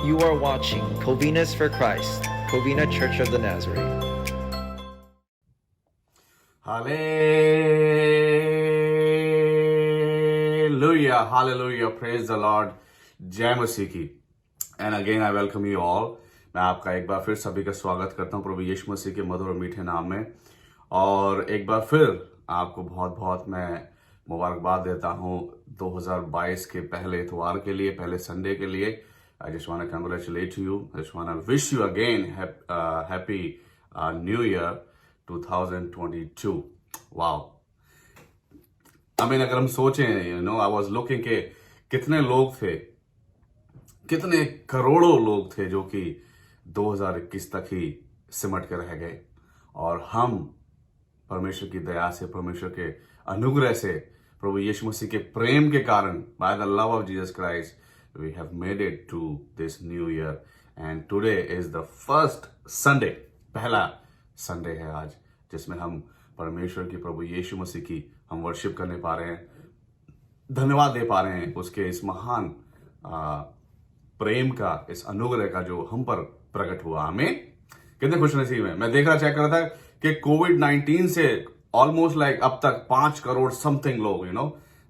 You are watching Covinas for Christ, Covina Church of the Nazarene. Hallelujah, hallelujah, praise the Lord, जय मसीह की. And again I welcome you all. मैं आपका एक बार फिर सभी का स्वागत करता हूँ प्रभु यीशु मसीह के मधुर और मीठे नाम में. और एक बार फिर आपको बहुत बहुत मैं मुबारकबाद देता हूँ 2022 के पहले इतवार के लिए, पहले संडे के लिए. I just want to congratulate you. I just want to wish you again happy New Year 2022. Wow. I mean, अगर हम सोचें, I was looking के कितने लोग थे, कितने करोड़ों लोग थे जो कि 2021 तक ही सिमट के रह गए. और हम परमेश्वर की दया से, परमेश्वर के अनुग्रह से, प्रभु यीशु मसीह के प्रेम के कारण, by the love of Jesus Christ, we have made it to this new year. And today is the first Sunday, पहला संडे है आज, जिसमें हम परमेश्वर की, प्रभु यीशु मसीह की हम वर्शिप करने पा रहे हैं, धन्यवाद दे पा रहे हैं उसके इस महान प्रेम का, इस अनुग्रह का जो हम पर प्रकट हुआ. हमें कितने खुश नसीब हैं. मैं देखना चेक कर रहा था कि कोविड-19 से ऑलमोस्ट लाइक अब तक 5 करोड़ समथिंग लोग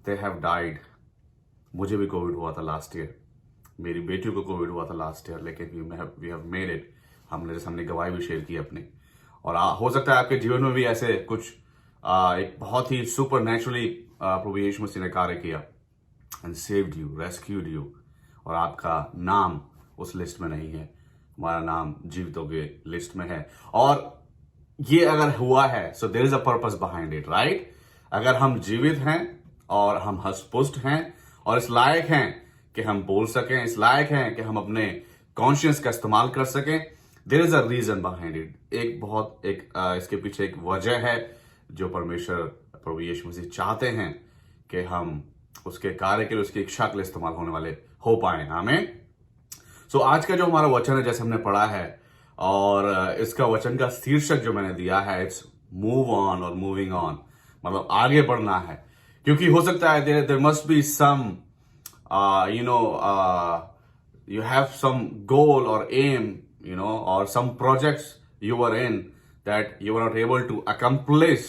दे हैव डाइड. मुझे भी कोविड हुआ था लास्ट ईयर, मेरी बेटी को कोविड हुआ था लास्ट ईयर, लेकिन वी हैव मेड इट. हमने सामने गवाही भी शेयर की अपनी. और हो सकता है आपके जीवन में भी ऐसे कुछ एक बहुत ही सुपर नेचुरली प्रभु यीशु मसीह ने कार्य किया and saved you, rescued you, और आपका नाम उस लिस्ट में नहीं है. हमारा नाम जीवितों के लिस्ट में है. और ये अगर हुआ है, so there is a purpose behind it, right. अगर हम जीवित हैं और हम हष्ट-पुष्ट हैं और इस लायक हैं कि हम बोल सकें, इस लायक हैं कि हम अपने कॉन्शियस का इस्तेमाल कर सकें, there is a reason behind it. इसके पीछे एक वजह है जो परमेश्वर, प्रभु यीशु मसीह चाहते हैं कि हम उसके कार्य के लिए, उसकी इच्छा के लिए इस्तेमाल होने वाले हो पाए. आमीन. सो आज का जो हमारा वचन है, जैसे हमने पढ़ा है, और इसका वचन का शीर्षक जो मैंने दिया है, इट्स मूव ऑन और मूविंग ऑन, मतलब आगे बढ़ना है. क्योंकि हो सकता है there must be some you have some goal or aim, or some projects you were in that you were not able to accomplish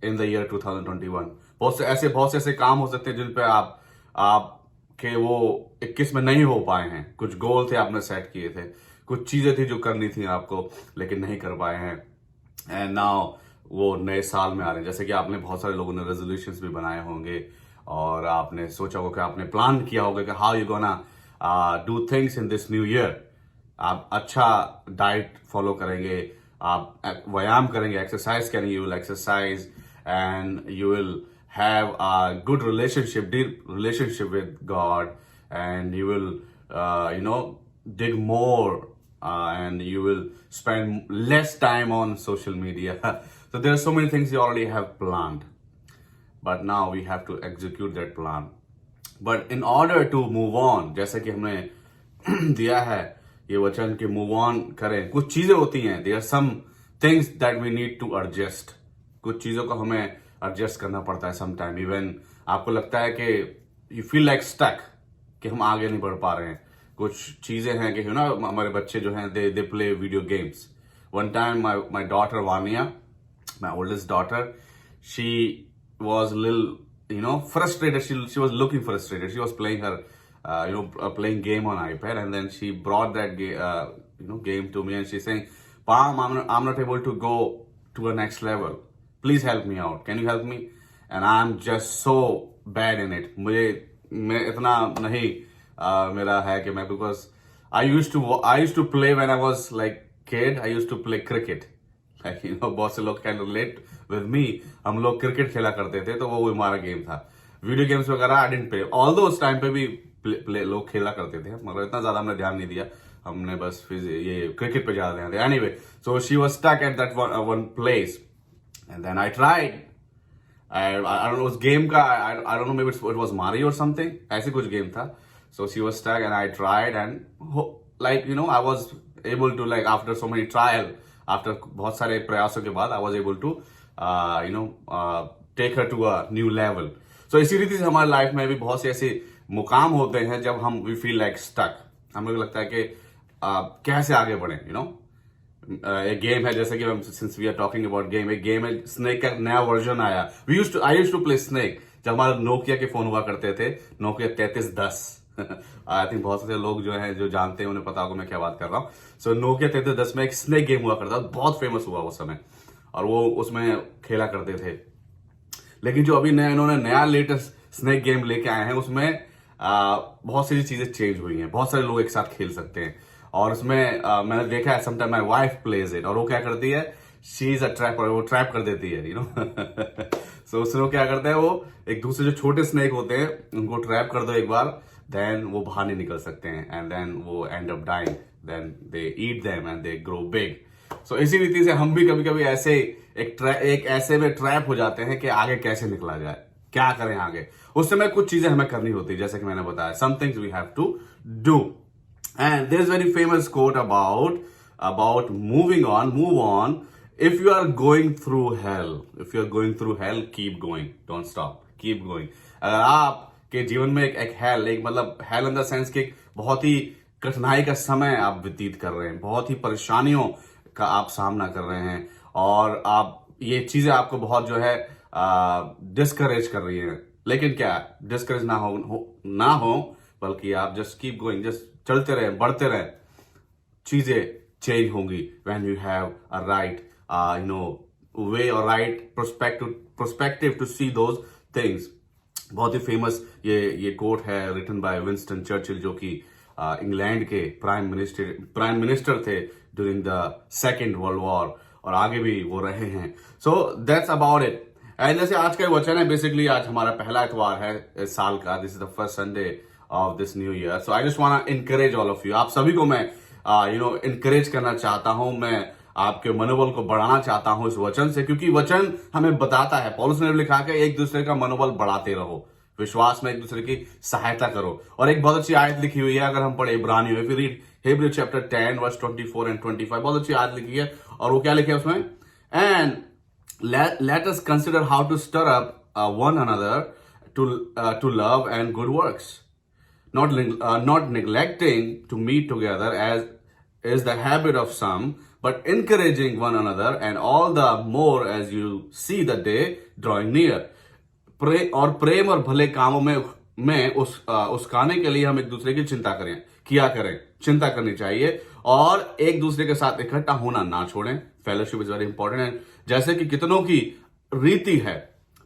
in the year 2021. बहुत से ऐसे काम हो सकते हैं जिन पे आप के वो 21 में नहीं हो पाए हैं. कुछ गोल थे आपने सेट किए थे, कुछ चीजें थी जो करनी थी आपको, लेकिन नहीं कर पाए हैं. एंड नाउ वो नए साल में आ रहे हैं. जैसे कि आपने, बहुत सारे लोगों ने रेजोल्यूशंस भी बनाए होंगे और आपने सोचा होगा कि आपने प्लान किया होगा कि how you gonna do things in this new year. आप अच्छा डाइट फॉलो करेंगे, आप व्यायाम करेंगे, एक्सरसाइज करेंगे, you will exercise and you will have a good relationship, deep relationship with God, and you will, dig more, and you will spend less time on social media. So there are so many things you already have planned, but now we have to execute that plan. But in order to move on, जैसे कि हमने दिया है ये वचन कि move on करें, कुछ चीजें होती हैं. There are some things that we need to adjust. कुछ चीजों को हमें एडजस्ट करना पड़ता है समटाइम. इवन आपको लगता है कि यू फील लाइक स्टक, कि हम आगे नहीं बढ़ पा रहे हैं. कुछ चीजें हैं कि हमारे बच्चे जो हैं they play video games. One time my daughter Vaniya, my oldest daughter, she was little frustrated. She was looking frustrated. She was playing her playing game on iPad, and then she brought that game to me, and she's saying, "Mom, I'm not able to go to a next level. Please help me out. Can you help me?" And I'm just so bad in it. मैं इतना नहीं मेरा है कि मैं, because I used to play when I was like kid. I used to play cricket. Like बहुत से लोग can relate with me. हम लोग क्रिकेट खेला करते थे, तो वो हमारा गेम था. वीडियो गेम्स वगैरह I didn't play. Although उस टाइम पे भी लोग खेला करते थे, मगर इतना ज्यादा हमने ध्यान नहीं दिया. हमने बस फिर ये क्रिकेट पे ज्यादा ध्यान दिया. Anyway, so she was stuck at that one place. And then I tried. I don't know, उस गेम का I don't know, maybe it was Mario or something. ऐसे कुछ गेम था. So she was stuck and I tried, and I was able to, like, after so many trial, after बहुत सारे प्रयासों के बाद I was able to take her to a new level. So इसी रीति से हमारी लाइफ में भी बहुत से ऐसे मुकाम होते हैं जब हम we feel like stuck. हमें लगता है कि कैसे आगे बढ़े, यू नो। एक गेम है, जैसे कि since we are talking about game, एक गेम है स्नेक का नया वर्जन आया। I used to play snake जब हमारे नोकिया के फोन हुआ करते थे, नोकिया 3310। आई थिंक बहुत सारे लोग जो हैं जो जानते हैं उन्हें पता होगा मैं क्या बात कर रहा हूँ। सो नोकिया 3310 में एक स्नेक गेम हुआ करता था, बहुत फेमस हुआ उस समय, और वो उसमें खेला करते थे। लेकिन जो अभी इन्होंने नया लेटेस्ट स्नेक गेम लेके आए हैं, उसमें बहुत सारी चीजें चेंज हुई हैं, बहुत सारे लोग एक साथ खेल सकते हैं। और उसमें मैंने देखा है, sometime my wife plays it, और वो क्या करती है, शी इज अ ट्रैपर, वो ट्रैप कर देती है, यू नो। सो उसमें वो क्या करते हैं, वो एक दूसरे जो छोटे स्नेक होते हैं उनको ट्रैप कर दो एक बार, देन वो बाहर नहीं निकल सकते हैं, एंड देन वो and up dying, then they eat them and they grow big. So इसी रीति से हम भी कभी कभी ऐसे एक ऐसे में ट्रैप हो जाते हैं कि आगे कैसे निकला जाए, क्या करें आगे। उस समय कुछ चीजें हमें करनी होती है, जैसे कि मैंने बताया, some things we have to do. And there's very famous quote about move on. If you are going through hell, keep going, don't stop, keep going. अगर आपके जीवन में एक hell, एक मतलब hell in the sense कि एक बहुत ही कठिनाई का समय आप व्यतीत कर रहे हैं, बहुत ही परेशानियों का आप सामना कर रहे हैं, और आप ये चीजें आपको बहुत जो है डिस्करेज कर रही हैं, लेकिन क्या डिस्करेज ना हो बल्कि आप जस्ट कीप गोइंग, जस्ट चलते रहे, बढ़ते रहे, चीजें चेंज होंगी when you have a right way और right perspective to see those things. बहुत ही फेमस ये कोट है, रिटन बाय विंस्टन चर्चिल, जो कि इंग्लैंड के प्राइम मिनिस्टर थे during the second world war, और आगे भी वो रहे हैं। So that's about it. And जैसे आज का वचन है, बेसिकली आज हमारा पहला इतवार है इस साल का, this is the first Sunday of this new year. So I just want to encourage all of you. आप सभी को मैं encourage करना चाहता हूं, मैं आपके मनोबल को बढ़ाना चाहता हूं इस वचन से, क्योंकि वचन हमें बताता है, पौलुस ने लिखा कि एक दूसरे का मनोबल बढ़ाते रहो, विश्वास में एक दूसरे की सहायता करो। और एक बहुत अच्छी आयत लिखी हुई है, अगर हम पढ़े इब्रानियों में, फिर read Hebrew chapter 10 verse 24 and 25, बहुत अच्छी आयत लिखी है, और वो क्या लिखे है उसमें, and let us consider how to stir up one another to love and good works. Not neglecting to meet together as is the habit of some, but encouraging one another, and all the more as you see the day drawing near. और प्रेम और भले कामों में उसकाने के लिए हम एक दूसरे की चिंता करें, चिंता करनी चाहिए, और एक दूसरे के साथ इकट्ठा होना ना छोड़ें। फेलोशिप इज वेरी इंपॉर्टेंट है, जैसे कि कितनों की रीति है,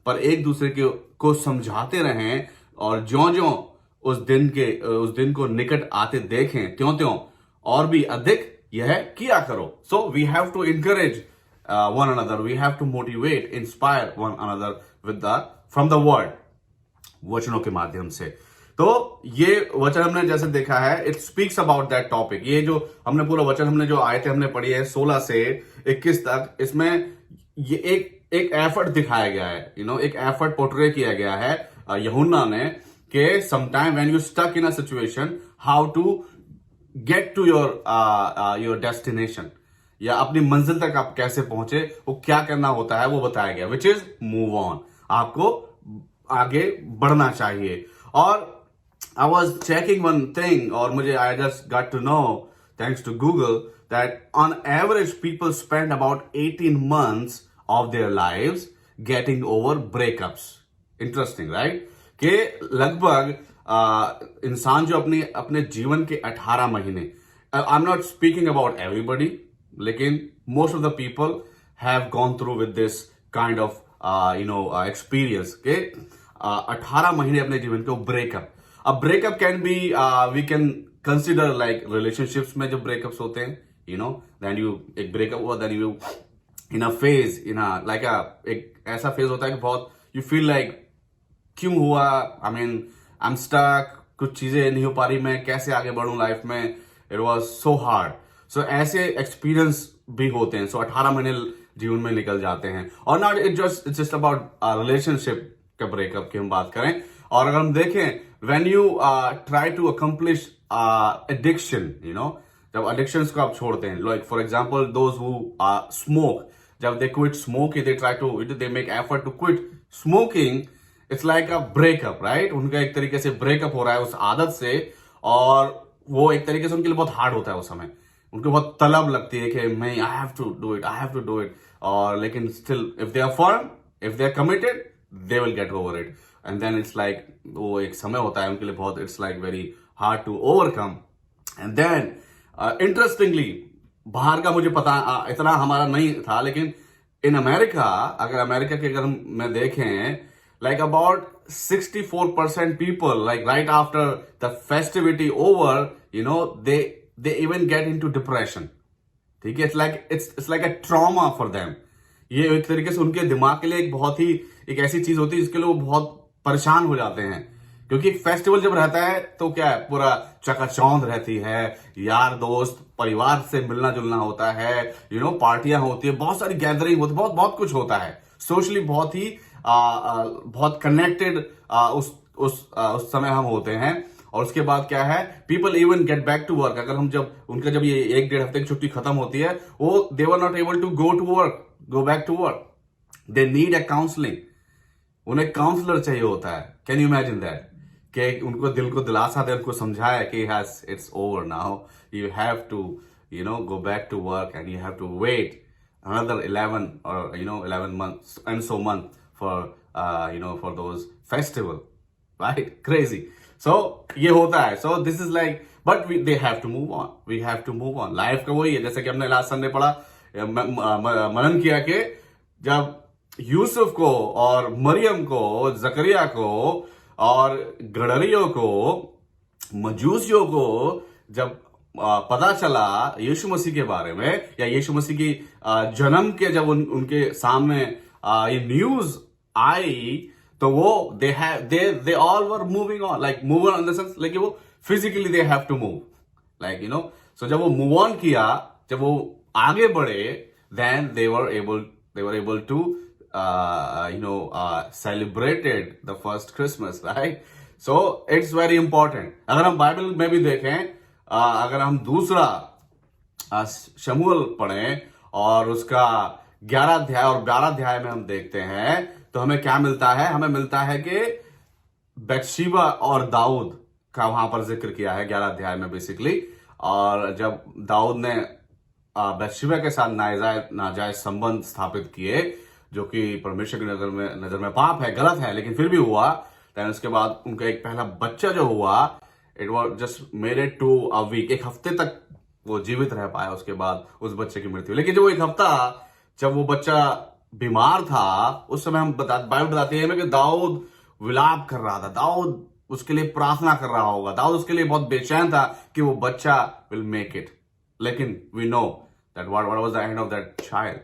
पर एक दूसरे को समझाते रहें, और ज्यों उस दिन को निकट आते देखें, त्यों और भी अधिक यह किया करो। So we have to encourage one another, we have to motivate, inspire one another from the word, वचनों के माध्यम से। तो ये वचन हमने जैसे देखा है, it speaks about that topic. ये जो हमने पूरा वचन, हमने जो आयतें हमने पढ़ी है 16 से 21 तक, इसमें ये एक एफर्ट दिखाया गया है, एक एफर्ट पोर्ट्रे किया गया है यूहन्ना ने, कि sometime when you stuck in a situation, how to get to your destination, या अपनी मंजिल तक आप कैसे पहुंचे, वो क्या करना होता है, वो बताया गया, which is move on, आपको आगे बढ़ना चाहिए। और I was checking one thing, और मुझे I just got to know thanks to Google that on average people spend about 18 months of their lives getting over breakups. Interesting, right? कि लगभग इंसान जो अपने जीवन के 18 महीने, I am not speaking about everybody, लेकिन most of the people have gone through with this kind of experience के 18 महीने अपने जीवन के ब्रेकअप। अब breakup can be, we can consider like relationships में जो ब्रेकअप्स होते हैं, देन यू एक ब्रेकअप हुआ, then you in a phase, like एक ऐसा फेज होता है कि बहुत यू फील लाइक क्यों हुआ, आई एम स्टक, कुछ चीजें नहीं हो पा रही, मैं कैसे आगे बढ़ूं लाइफ में, इट वॉज सो हार्ड। सो ऐसे एक्सपीरियंस भी होते हैं। सो 18 महीने जीवन में निकल जाते हैं, और not it's just about relationship का ब्रेकअप की हम बात करें। और अगर हम देखें, when you try to accomplish addiction, जब एडिक्शंस को आप छोड़ते हैं, like for example those who smoke, जब they quit smoking, they make effort to quit smoking, it's like a breakup, right? उनका एक तरीके से ब्रेकअप हो रहा है उस आदत से, और वो एक तरीके से उनके लिए बहुत हार्ड होता है उस समय, उनको बहुत तलब लगती है कि मैं I have to do it, और लेकिन still if they are firm, if they are committed, they will get over it, and then it's like वो एक समय होता है उनके लिए बहुत, it's like very hard to overcome. And then interestingly, बाहर का मुझे पता इतना हमारा नहीं था, लेकिन इन अमेरिका, अगर अमेरिका के अगर मैं देखें, like about 64% people, like right after the festivity over, you know, they even get into depression. ठीक है, it's like a trauma for them. ये एक तरीके से उनके दिमाग के लिए एक बहुत ही एक ऐसी चीज होती है जिसके लिए वो बहुत परेशान हो जाते हैं, क्योंकि एक फेस्टिवल जब रहता है तो क्या है, पूरा चकाचौंध रहती है, यार दोस्त परिवार से मिलना जुलना होता है, यू नो, पार्टियां होती है, बहुत सारी गैदरिंग होती है, बहुत बहुत कुछ होता है, सोशली बहुत ही बहुत कनेक्टेड उस समय हम होते हैं. और उसके बाद क्या है, people even get back to work. अगर हम जब उनका जब ये 1-1.5 हफ्ते की छुट्टी खत्म होती है, वो they were not able to go back to work. They need a counselling. उन्हें काउंसलर चाहिए होता है. कैन यू इमेजिन दैट, कि उनको दिल को दिलासा दे, उनको समझाए कि it's over now, you have to you know go back to work and you have to wait another 11 or 11 months and so month for for those festival, right? Crazy. So ये होता है. So this is like, but they have to move on. We have to move on. Life का वही है, जैसे कि हमने last Sunday पढ़ा, मनन किया कि जब यूसुफ को और मरियम को, जकरिया को और गडरियों को, मजूसियों को जब पता चला यीशु मसीह के बारे में, या यीशु मसीह की जन्म के जब उनके सामने ये न्यूज आई, तो वो they all were moving on, like move on in the sense, like वो physically they have to move, like you know. So जब वो मूव ऑन किया, जब वो आगे बढ़े, then they were able to celebrated the first Christmas, right? So it's very important. अगर हम बाइबल में भी देखें, अगर हम दूसरा शमूएल पढ़ें और उसका 11 अध्याय और 12 अध्याय में हम देखते हैं, तो हमें क्या मिलता है? हमें मिलता है कि बत्शेबा और दाऊद का वहां पर जिक्र किया है 11 अध्याय में बेसिकली. और जब दाऊद ने बत्शेबा के साथ नाजायज संबंध स्थापित किए, जो कि परमेश्वर की नजर में पाप है, गलत है, लेकिन फिर भी हुआ, तो उसके बाद उनका एक पहला बच्चा जो हुआ, it was just made it to a week. एक हफ्ते तक वो जीवित रह पाया, उसके बाद उस बच्चे की मृत्यु. लेकिन जब वो एक हफ्ता, जब वो बच्चा बीमार था, उस समय हम बाइबल बताती है कि दाऊद विलाप कर रहा था, दाऊद उसके लिए प्रार्थना कर रहा होगा, दाऊद उसके लिए बहुत बेचैन था कि वो बच्चा विल मेक इट. लेकिन we know that what was the end of that child,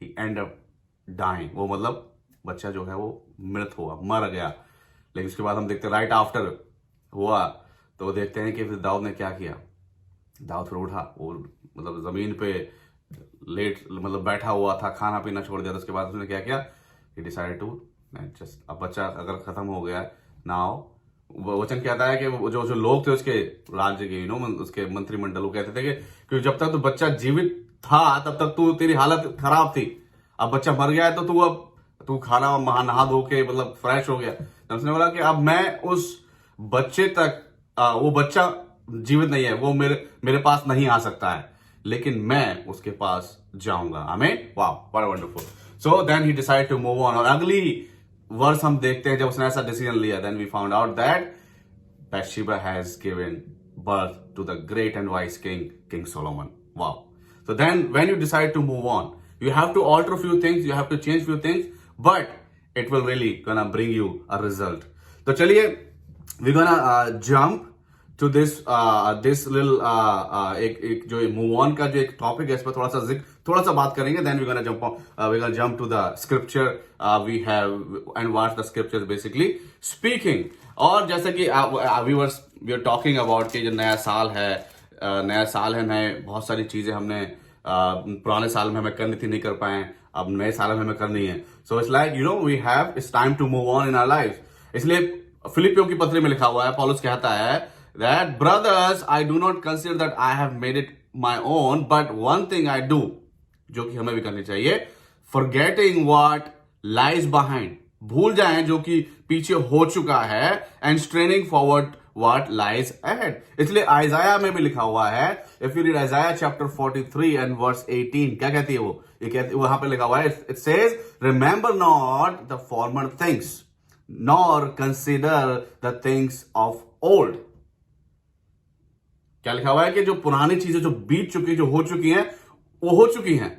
he end up dying. वो मतलब बच्चा जो है वो मृत हुआ, मर गया. लेकिन उसके बाद हम देखते राइट आफ्टर हुआ, तो देखते हैं कि फिर दाऊद ने क्या किया. दाऊद फिर उठा, वो मतलब जमीन पे मतलब बैठा हुआ था, खाना पीना छोड़ दिया. तो उसके बाद उसने क्या किया, ही डिसाइडेड टू जस्ट, अब बच्चा अगर खत्म हो गया, नाउ वचन कहता है कि जो लोग थे उसके राज्य के, उसके मंत्रिमंडल, वो कहते थे कि जब तक तो बच्चा जीवित था तब तक तू, तेरी हालत खराब थी, अब बच्चा मर गया है तो तू खाना नहा धो के मतलब फ्रेश हो गया. तो उसने बोला कि अब मैं उस बच्चे तक, वो बच्चा जीवित नहीं है, वो मेरे पास नहीं आ सकता है, लेकिन मैं उसके पास जाऊंगा. आमीन. Wow, what wonderful. So then he decide to move on. और अगली वर्ष हम देखते हैं, जब उसने ऐसा डिसीजन लिया, then we found out that Bathsheba has given birth to the great and wise king Solomon. Wow. So then when you decide to move on, you have to alter a few things, you have to change few things, but it will really gonna bring you a result. तो चलिए, we're gonna jump to this little एक जो move on का जो एक topic है, इस पर थोड़ा सा बात करेंगे. then we're gonna jump to the scripture we have and watch the scriptures basically speaking. और जैसे कि we are talking about कि जो नया साल है, नए बहुत सारी चीजें हमने पुराने साल में हमें करनी थी, नहीं कर पाए, अब नए साल में हमें करनी है. So it's like we have it's time to move on in our life. इसलिए फिलिपियों की पत्री में लिखा हुआ है, पौलुस कहता है that brothers I do not consider that I have made it my own, but one thing I do, जो कि हमें भी करनी चाहिए, फॉरगेटिंग व्हाट लाइज बिहाइंड, भूल जाएं जो कि पीछे हो चुका है, and straining forward what lies ahead. इसलिए आइजाया में भी लिखा हुआ है, if you read Isaiah chapter 43 and verse 18, क्या कहती है वो? ये कहती, वहां पे लिखा हुआ है, it says, remember not the former things, nor consider the things of old. क्या लिखा हुआ है कि जो पुरानी चीजें जो बीत चुकी, जो हो चुकी हैं, वो हो चुकी हैं.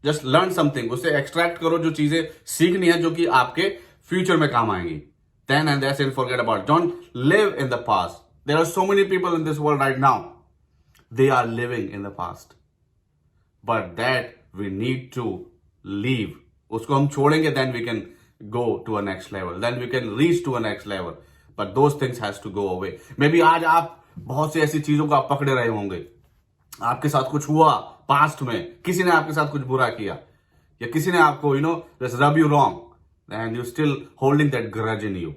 जस्ट लर्न समथिंग, उससे एक्सट्रैक्ट करो जो चीजें सीखनी है, जो कि आपके फ्यूचर में काम आएंगी. Then and that's it, forget about it. Don't live in the past. There are so many people in this world right now. They are living in the past. But that we need to leave. उसको हम छोड़ेंगे, then we can go to a next level. Then we can reach to a next level. But those things has to go away. Maybe आज आप बहुत सी ऐसी चीजों को आप पकड़े रहे होंगे. आपके साथ कुछ हुआ पास्ट में, किसी ने आपके साथ कुछ बुरा किया, या किसी ने आपको just rub you wrong, and you're still holding that grudge in you,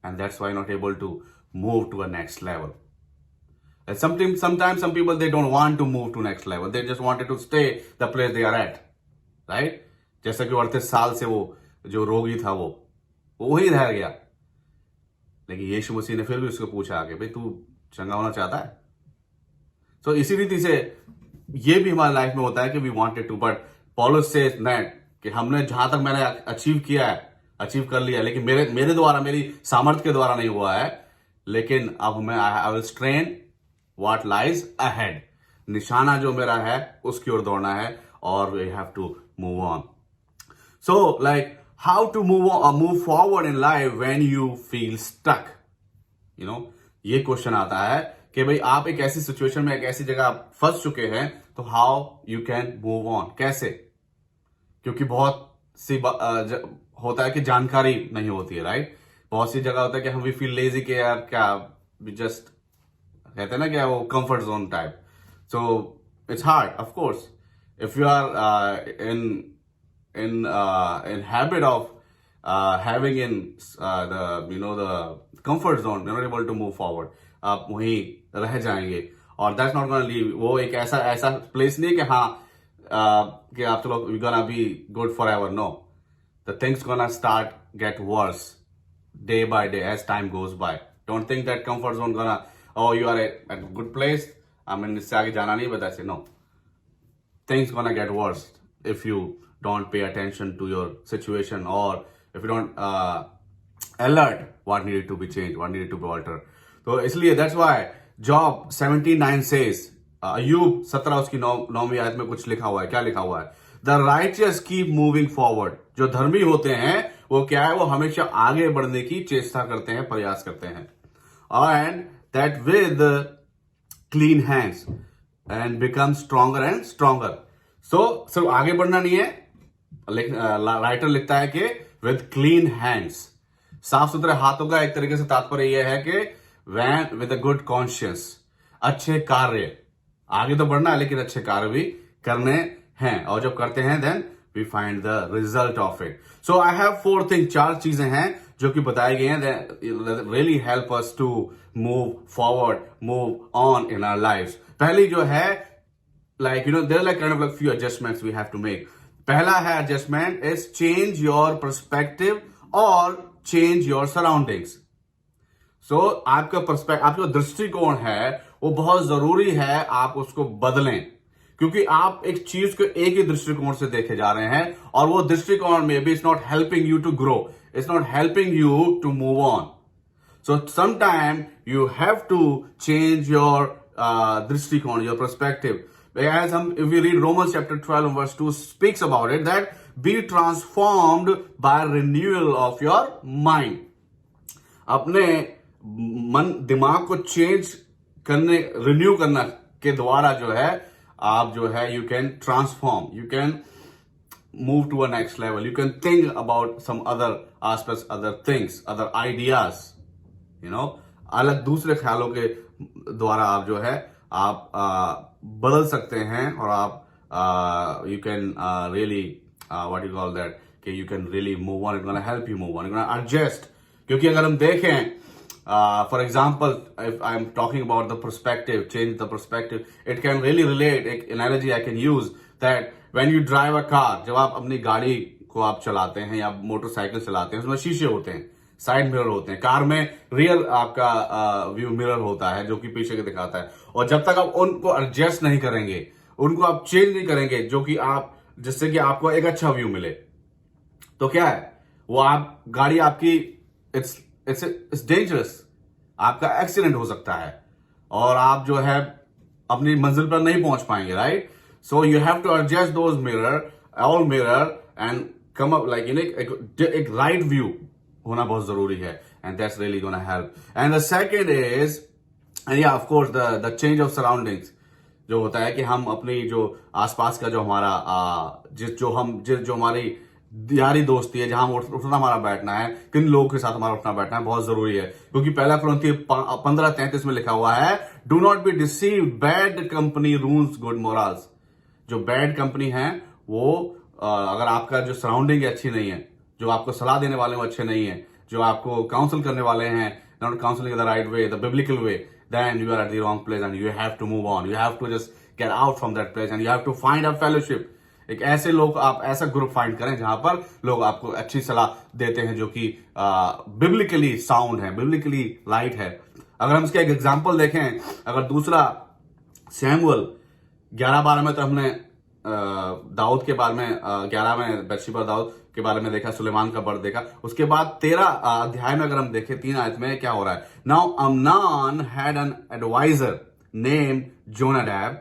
and that's why you're not able to move to a next level. And sometimes some people, they don't want to move to next level, they just wanted to stay the place they are at, right? जैसा कि 38 साल से वो जो रोगी था वो वही रह गया, लेकिन यीशु मसीह ने फिर भी उसको पूछा कि भाई तू चंगा होना चाहता है? तो इसी रीति से ये भी हमारी लाइफ में होता है कि वी वांटेड टू, बट पॉलस सेज दैट कि हमने जहां तक मैंने अचीव किया है, अचीव कर लिया, लेकिन मेरे द्वारा, मेरी सामर्थ्य के द्वारा नहीं हुआ है. लेकिन अब मैं I will strain what lies ahead. निशाना जो मेरा है उसकी ओर दौड़ना है, और we have to move on. So like how to move forward in life when you feel stuck. ये क्वेश्चन आता है कि भाई आप एक ऐसी सिचुएशन में, एक ऐसी जगह फंस चुके हैं, तो how you can move on, कैसे? क्योंकि बहुत सी होता है कि जानकारी नहीं होती है, राइट? बहुत सी जगह होता है कि हम वी फील लेजी के यार क्या, वी जस्ट कहते हैं ना क्या, वो comfort zone type. So it's hard of course if you are in habit of having in the comfort zone, you're not able to move forward. आप वहीं रह जाएंगे, और दैट्स नॉट गोना लीव. वो एक ऐसा प्लेस नहीं कि कि आप चलो we gonna be good for ever. No, the things gonna start get worse day by day as time goes by. Don't think that comfort zone gonna, oh you are at a good place, I mean इससे आगे जाना नहीं, but that's it. No, things gonna get worse if you don't pay attention to your situation, or if you don't alert what needed to be changed, what needed to be altered. तो इसलिए that's why Job 17:9 says, अय्यूब 17 उसकी 9वीं आयत में कुछ लिखा हुआ है. क्या लिखा हुआ है? The righteous keep moving forward. जो धर्मी होते हैं वो क्या है, वो हमेशा आगे बढ़ने की चेष्टा करते हैं, प्रयास करते हैं. And that with clean hands and become stronger and stronger. So सिर्फ आगे बढ़ना नहीं है, राइटर लिखता है कि विद क्लीन हैंड्स, साफ सुथरे हाथों का एक तरीके से तात्पर्य यह है कि when with a good conscious, अच्छे कार्य, आगे तो बढ़ना है लेकिन अच्छे कार्य भी करने हैं, और जब करते हैं then we find the result of it. So I have 4 thing, 4 चीजें हैं जो कि बताई गई हैं, really help us to move forward, move on in our lives. पहली जो है, like there are like kind of like few adjustments we have to make. पहला है adjustment is change your perspective और चेंज योर सराउंडिंग्स. सो आपका दृष्टिकोण है वो बहुत जरूरी है, आप उसको बदलें, क्योंकि आप एक चीज को एक ही दृष्टिकोण से देखे जा रहे हैं, और वो दृष्टिकोण में भी it's not helping you to grow, it's not helping you to move on. So sometime you have to change your दृष्टिकोण, your perspective. As if we read Romans chapter 12 verse 2 speaks about it, that be transformed by renewal of your mind. अपने दिमाग को change करने, renew करना के द्वारा जो है, आप जो है you can transform, you can move to a next level, you can think about some other aspects, other things, other ideas, अलग दूसरे ख्यालों के द्वारा आप जो है आप बदल सकते हैं, और आप you can really what you call that, कि you can really move on. It gonna help you move on, it gonna adjust. क्योंकि अगर हम देखें, for example if I am talking about the perspective, change the perspective, it can really relate. एक analogy I can use that when you drive a car, जब आप अपनी गाड़ी को आप चलाते हैं या मोटरसाइकिल चलाते हैं, उसमें शीशे होते हैं, साइड मिरर होते हैं, कार में रियर आपका व्यू मिरर होता है जो कि पीछे के दिखाता है। और जब तक आप उनको एडजस्ट नहीं करेंगे, उनको आप चेंज नहीं करेंगे जो कि आप, जिससे कि आपको एक अच्छा व्यू मिले, तो क्या है वो आप गाड़ी आपकी इट्स डेंजरस, आपका एक्सीडेंट हो सकता है और आप जो है अपनी मंजिल पर नहीं पहुंच पाएंगे, right? So you have to adjust those mirror, all mirror and come up like in एक राइट व्यू होना बहुत जरूरी है, and that's really gonna help. And the second is या of course the change of surroundings, जो होता है कि हम अपनी जो आसपास का जो हमारा जो हमारी यारी दोस्ती है, जहां उठना हमारा बैठना है, किन लोगों के साथ हमारा उठना बैठना है, बहुत जरूरी है। क्योंकि पहला कुरिन्थी 15:33 में लिखा हुआ है, do not be deceive, bad company rules good morals. जो बैड कंपनी है वो अगर आपका जो सराउंडिंग अच्छी नहीं है, जो आपको सलाह देने वाले वो अच्छे नहीं है, जो आपको काउंसिल करने वाले हैं not counselling the right way, the biblical way, then you are at the wrong place and you have to move on. You have to just get out from that place and you have to find a fellowship. एक ऐसे लोग, आप ऐसा group find करें जहां पर लोग आपको अच्छी सलाह देते हैं जो कि बिब्लिकली साउंड है, बिब्लिकली राइट है। अगर हम इसका एक एग्जांपल देखें, अगर दूसरा सैमुअल 11:12 में तो हमने दाऊद के बारे में 11 में बत्शेबा दाऊद के बारे में देखा, सुलेमान का बर्थ देखा। उसके बाद 13 अध्याय में अगर हम देखें 3 आयत में क्या हो रहा है, now Amnon had an adviser named Jonadab,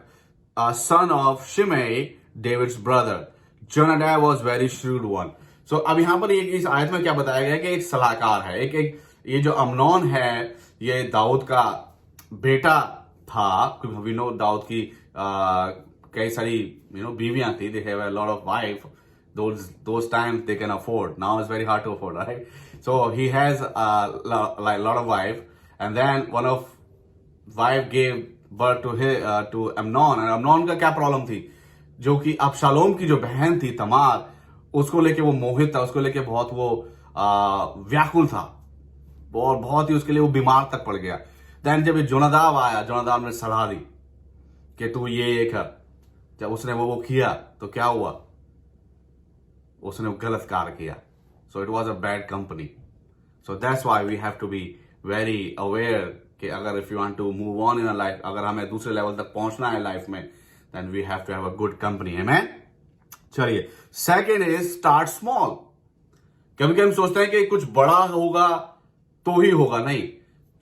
son of Shimei, David's brother. Jonadab was very shrewd one. So अब यहां पर इस आयत में क्या बताया गया है कि एक सलाहकार है, एक ये जो अम्नोन है ये दाऊद का बेटा था। क्योंकि वी नो दाऊद की कई सारी बीवियां थी, they have a lot of wife. Those times they can afford. Now it's very hard to afford, right? So he has like a lot of wife, and then one of wife gave birth to Amnon, and Amnon का क्या problem थी, जो कि अबशालोम की जो बहन थी तमार, उसको लेके वो मोहित था, उसको लेके बहुत वो व्याकुल था और बहुत ही उसके लिए वो बीमार तक पड़ गया। देन जब जोनादाब आया, जोनादाब ने सलाह दी कि तू ये कर। जब उसने वो किया तो क्या हुआ, उसने गलत कार्य किया। So it was a bad company. So that's why we have to be very aware कि अगर if you want to move on in life, अगर हमें दूसरे लेवल तक पहुंचना है लाइफ में, then we have to have a good company. Amen. चलिए, सेकंड इज स्टार्ट स्मॉल। कभी कभी हम सोचते हैं कि कुछ बड़ा होगा तो ही होगा, नहीं,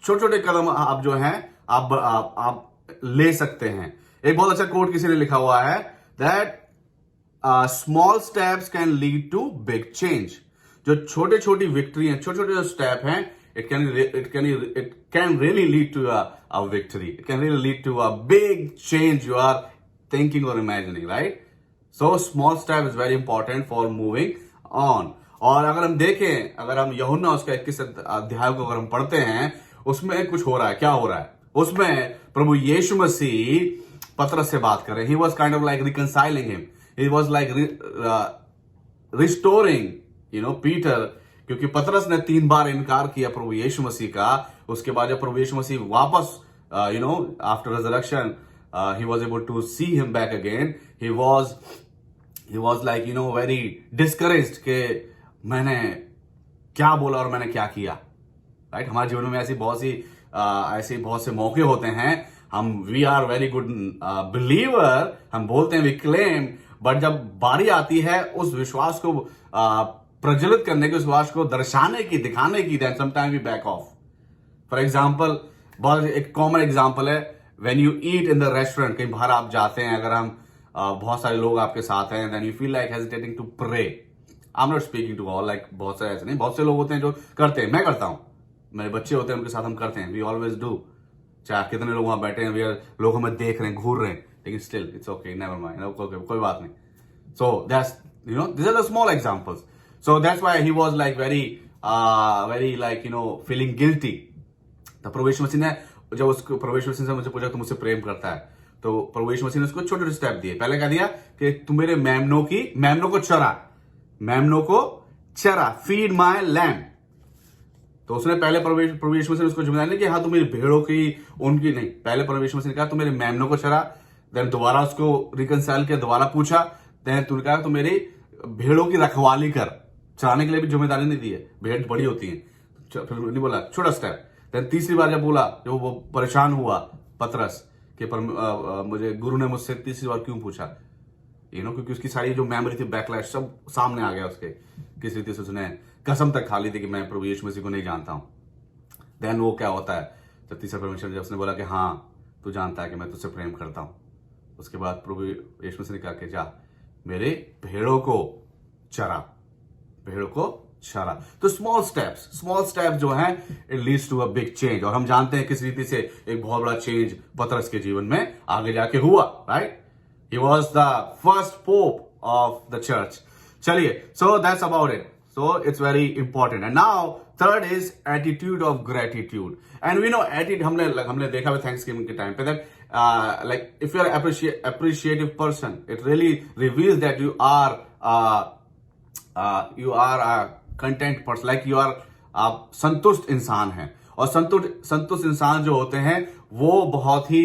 छोटे छोटे कदम आप जो हैं आप ले सकते हैं। एक बहुत अच्छा कोट किसी ने लिखा हुआ है, that small steps can lead to big change. जो छोटे छोटी विक्ट्री हैं, छोटे छोटे जो स्टेप हैं, it can really lead to a victory. It can really lead to a big change you are thinking or imagining, right? So small step is very important for moving on. और अगर हम देखें, अगर हम यूहन्ना उसका 21 अध्याय को अगर हम पढ़ते हैं, उसमें कुछ हो रहा है। क्या हो रहा है उसमें? प्रभु यीशु मसीह पतरस से बात कर रहे हैं। He was kind of like reconciling him. He was like restoring, Peter, क्योंकि पतरस ने 3 बार इनकार किया प्रभु यीशु मसीह का। उसके बाद जब प्रभु यीशु मसीह वापस after resurrection he was able to see him back again, he was like very discouraged कि मैंने क्या बोला और मैंने क्या किया, राइट? हमारे जीवन में ऐसे बहुत से मौके होते हैं, हम we are very good believer, हम बोलते हैं वी क्लेम, बट जब बारी आती है उस विश्वास को प्रज्वलित करने के, विश्वास को दर्शाने की, दिखाने की, then sometime we back off. For example, बहुत एक कॉमन एग्जाम्पल है, when you eat in the restaurant, कहीं बाहर आप जाते हैं, अगर हम बहुत सारे लोग आपके साथ हैं, then you feel like hesitating to pray. I am not speaking to all, like बहुत सारे ऐसे नहीं, बहुत से लोग होते हैं जो करते हैं, मैं करता हूं, मेरे बच्चे होते हैं उनके साथ हम करते हैं, वी ऑलवेज डू। चाहे कितने लोग वहां बैठे हैं, लोग हमें देख रहे हैं, घूर रहे हैं, लेकिन still it's okay, never mind, कोई बात नहीं। So that's these are the small examples. So that's why he was like very like feeling guilty. तो प्रभु यीशु मसीह ने, जब उसको प्रभु यीशु मसीह से मुझे पूछा, तुम मुझसे प्रेम करता है, तो प्रभु यीशु मसीह ने उसको छोटे छोटे स्टेप दिए। पहले क्या दिया कि तू मेरे मेमनों को चरा, फीड माय लैम्ब। तो उसने पहले प्रभु यीशु मसीह ने उसको जिम्मेदारी दी कि हाँ, तू मेरी भेड़ों की, उनकी नहीं, पहले प्रभु यीशु मसीह ने कहा तू मेरे मेमनों को चरा। देन दोबारा उसको रिकंसाइल किया, दोबारा पूछा, देन तूने कहा तू मेरी भेड़ों की रखवाली कर। चराने के लिए भी जिम्मेदारी नहीं दी है, भेड़ बड़ी होती है, फिर नहीं बोला छोटा स्टेप। देन तीसरी बार जब बोला, जब वो परेशान हुआ पतरस कि मुझे गुरु ने मुझसे तीसरी बार क्यों पूछा, क्योंकि उसकी सारी जो मेमोरी थी, बैकलैश सब सामने आ गया उसके, किस रीति से उसने कसम तक खा ली थी कि मैं प्रभु यीशु मसीह को नहीं जानता हूं। देन वो क्या होता है, जब तीसरा परमेश्वर जब उसने बोला कि हाँ तू जानता है कि मैं तुझसे प्रेम करता हूं, उसके बाद प्रभु यीशु मसीह ने कहा कि जा मेरे भेड़ों को चरा। तो स्मॉल स्टेप्स जो हैं, it leads to a big change. और हम जानते हैं किस रीति से एक बहुत बड़ा चेंज पतरस के जीवन में आगे जाके हुआ, right. He was the first pope of the church. चलिए, so that's about it. So it's very important. And now third is attitude of gratitude. And we know attitude हमने देखा हुआ थैंक्सगिविंग के टाइम पे, that like if you are appreciative person, it really reveals that you are a content person, like you are संतुष्ट इंसान है। और संतुष्ट इंसान जो होते हैं वो बहुत ही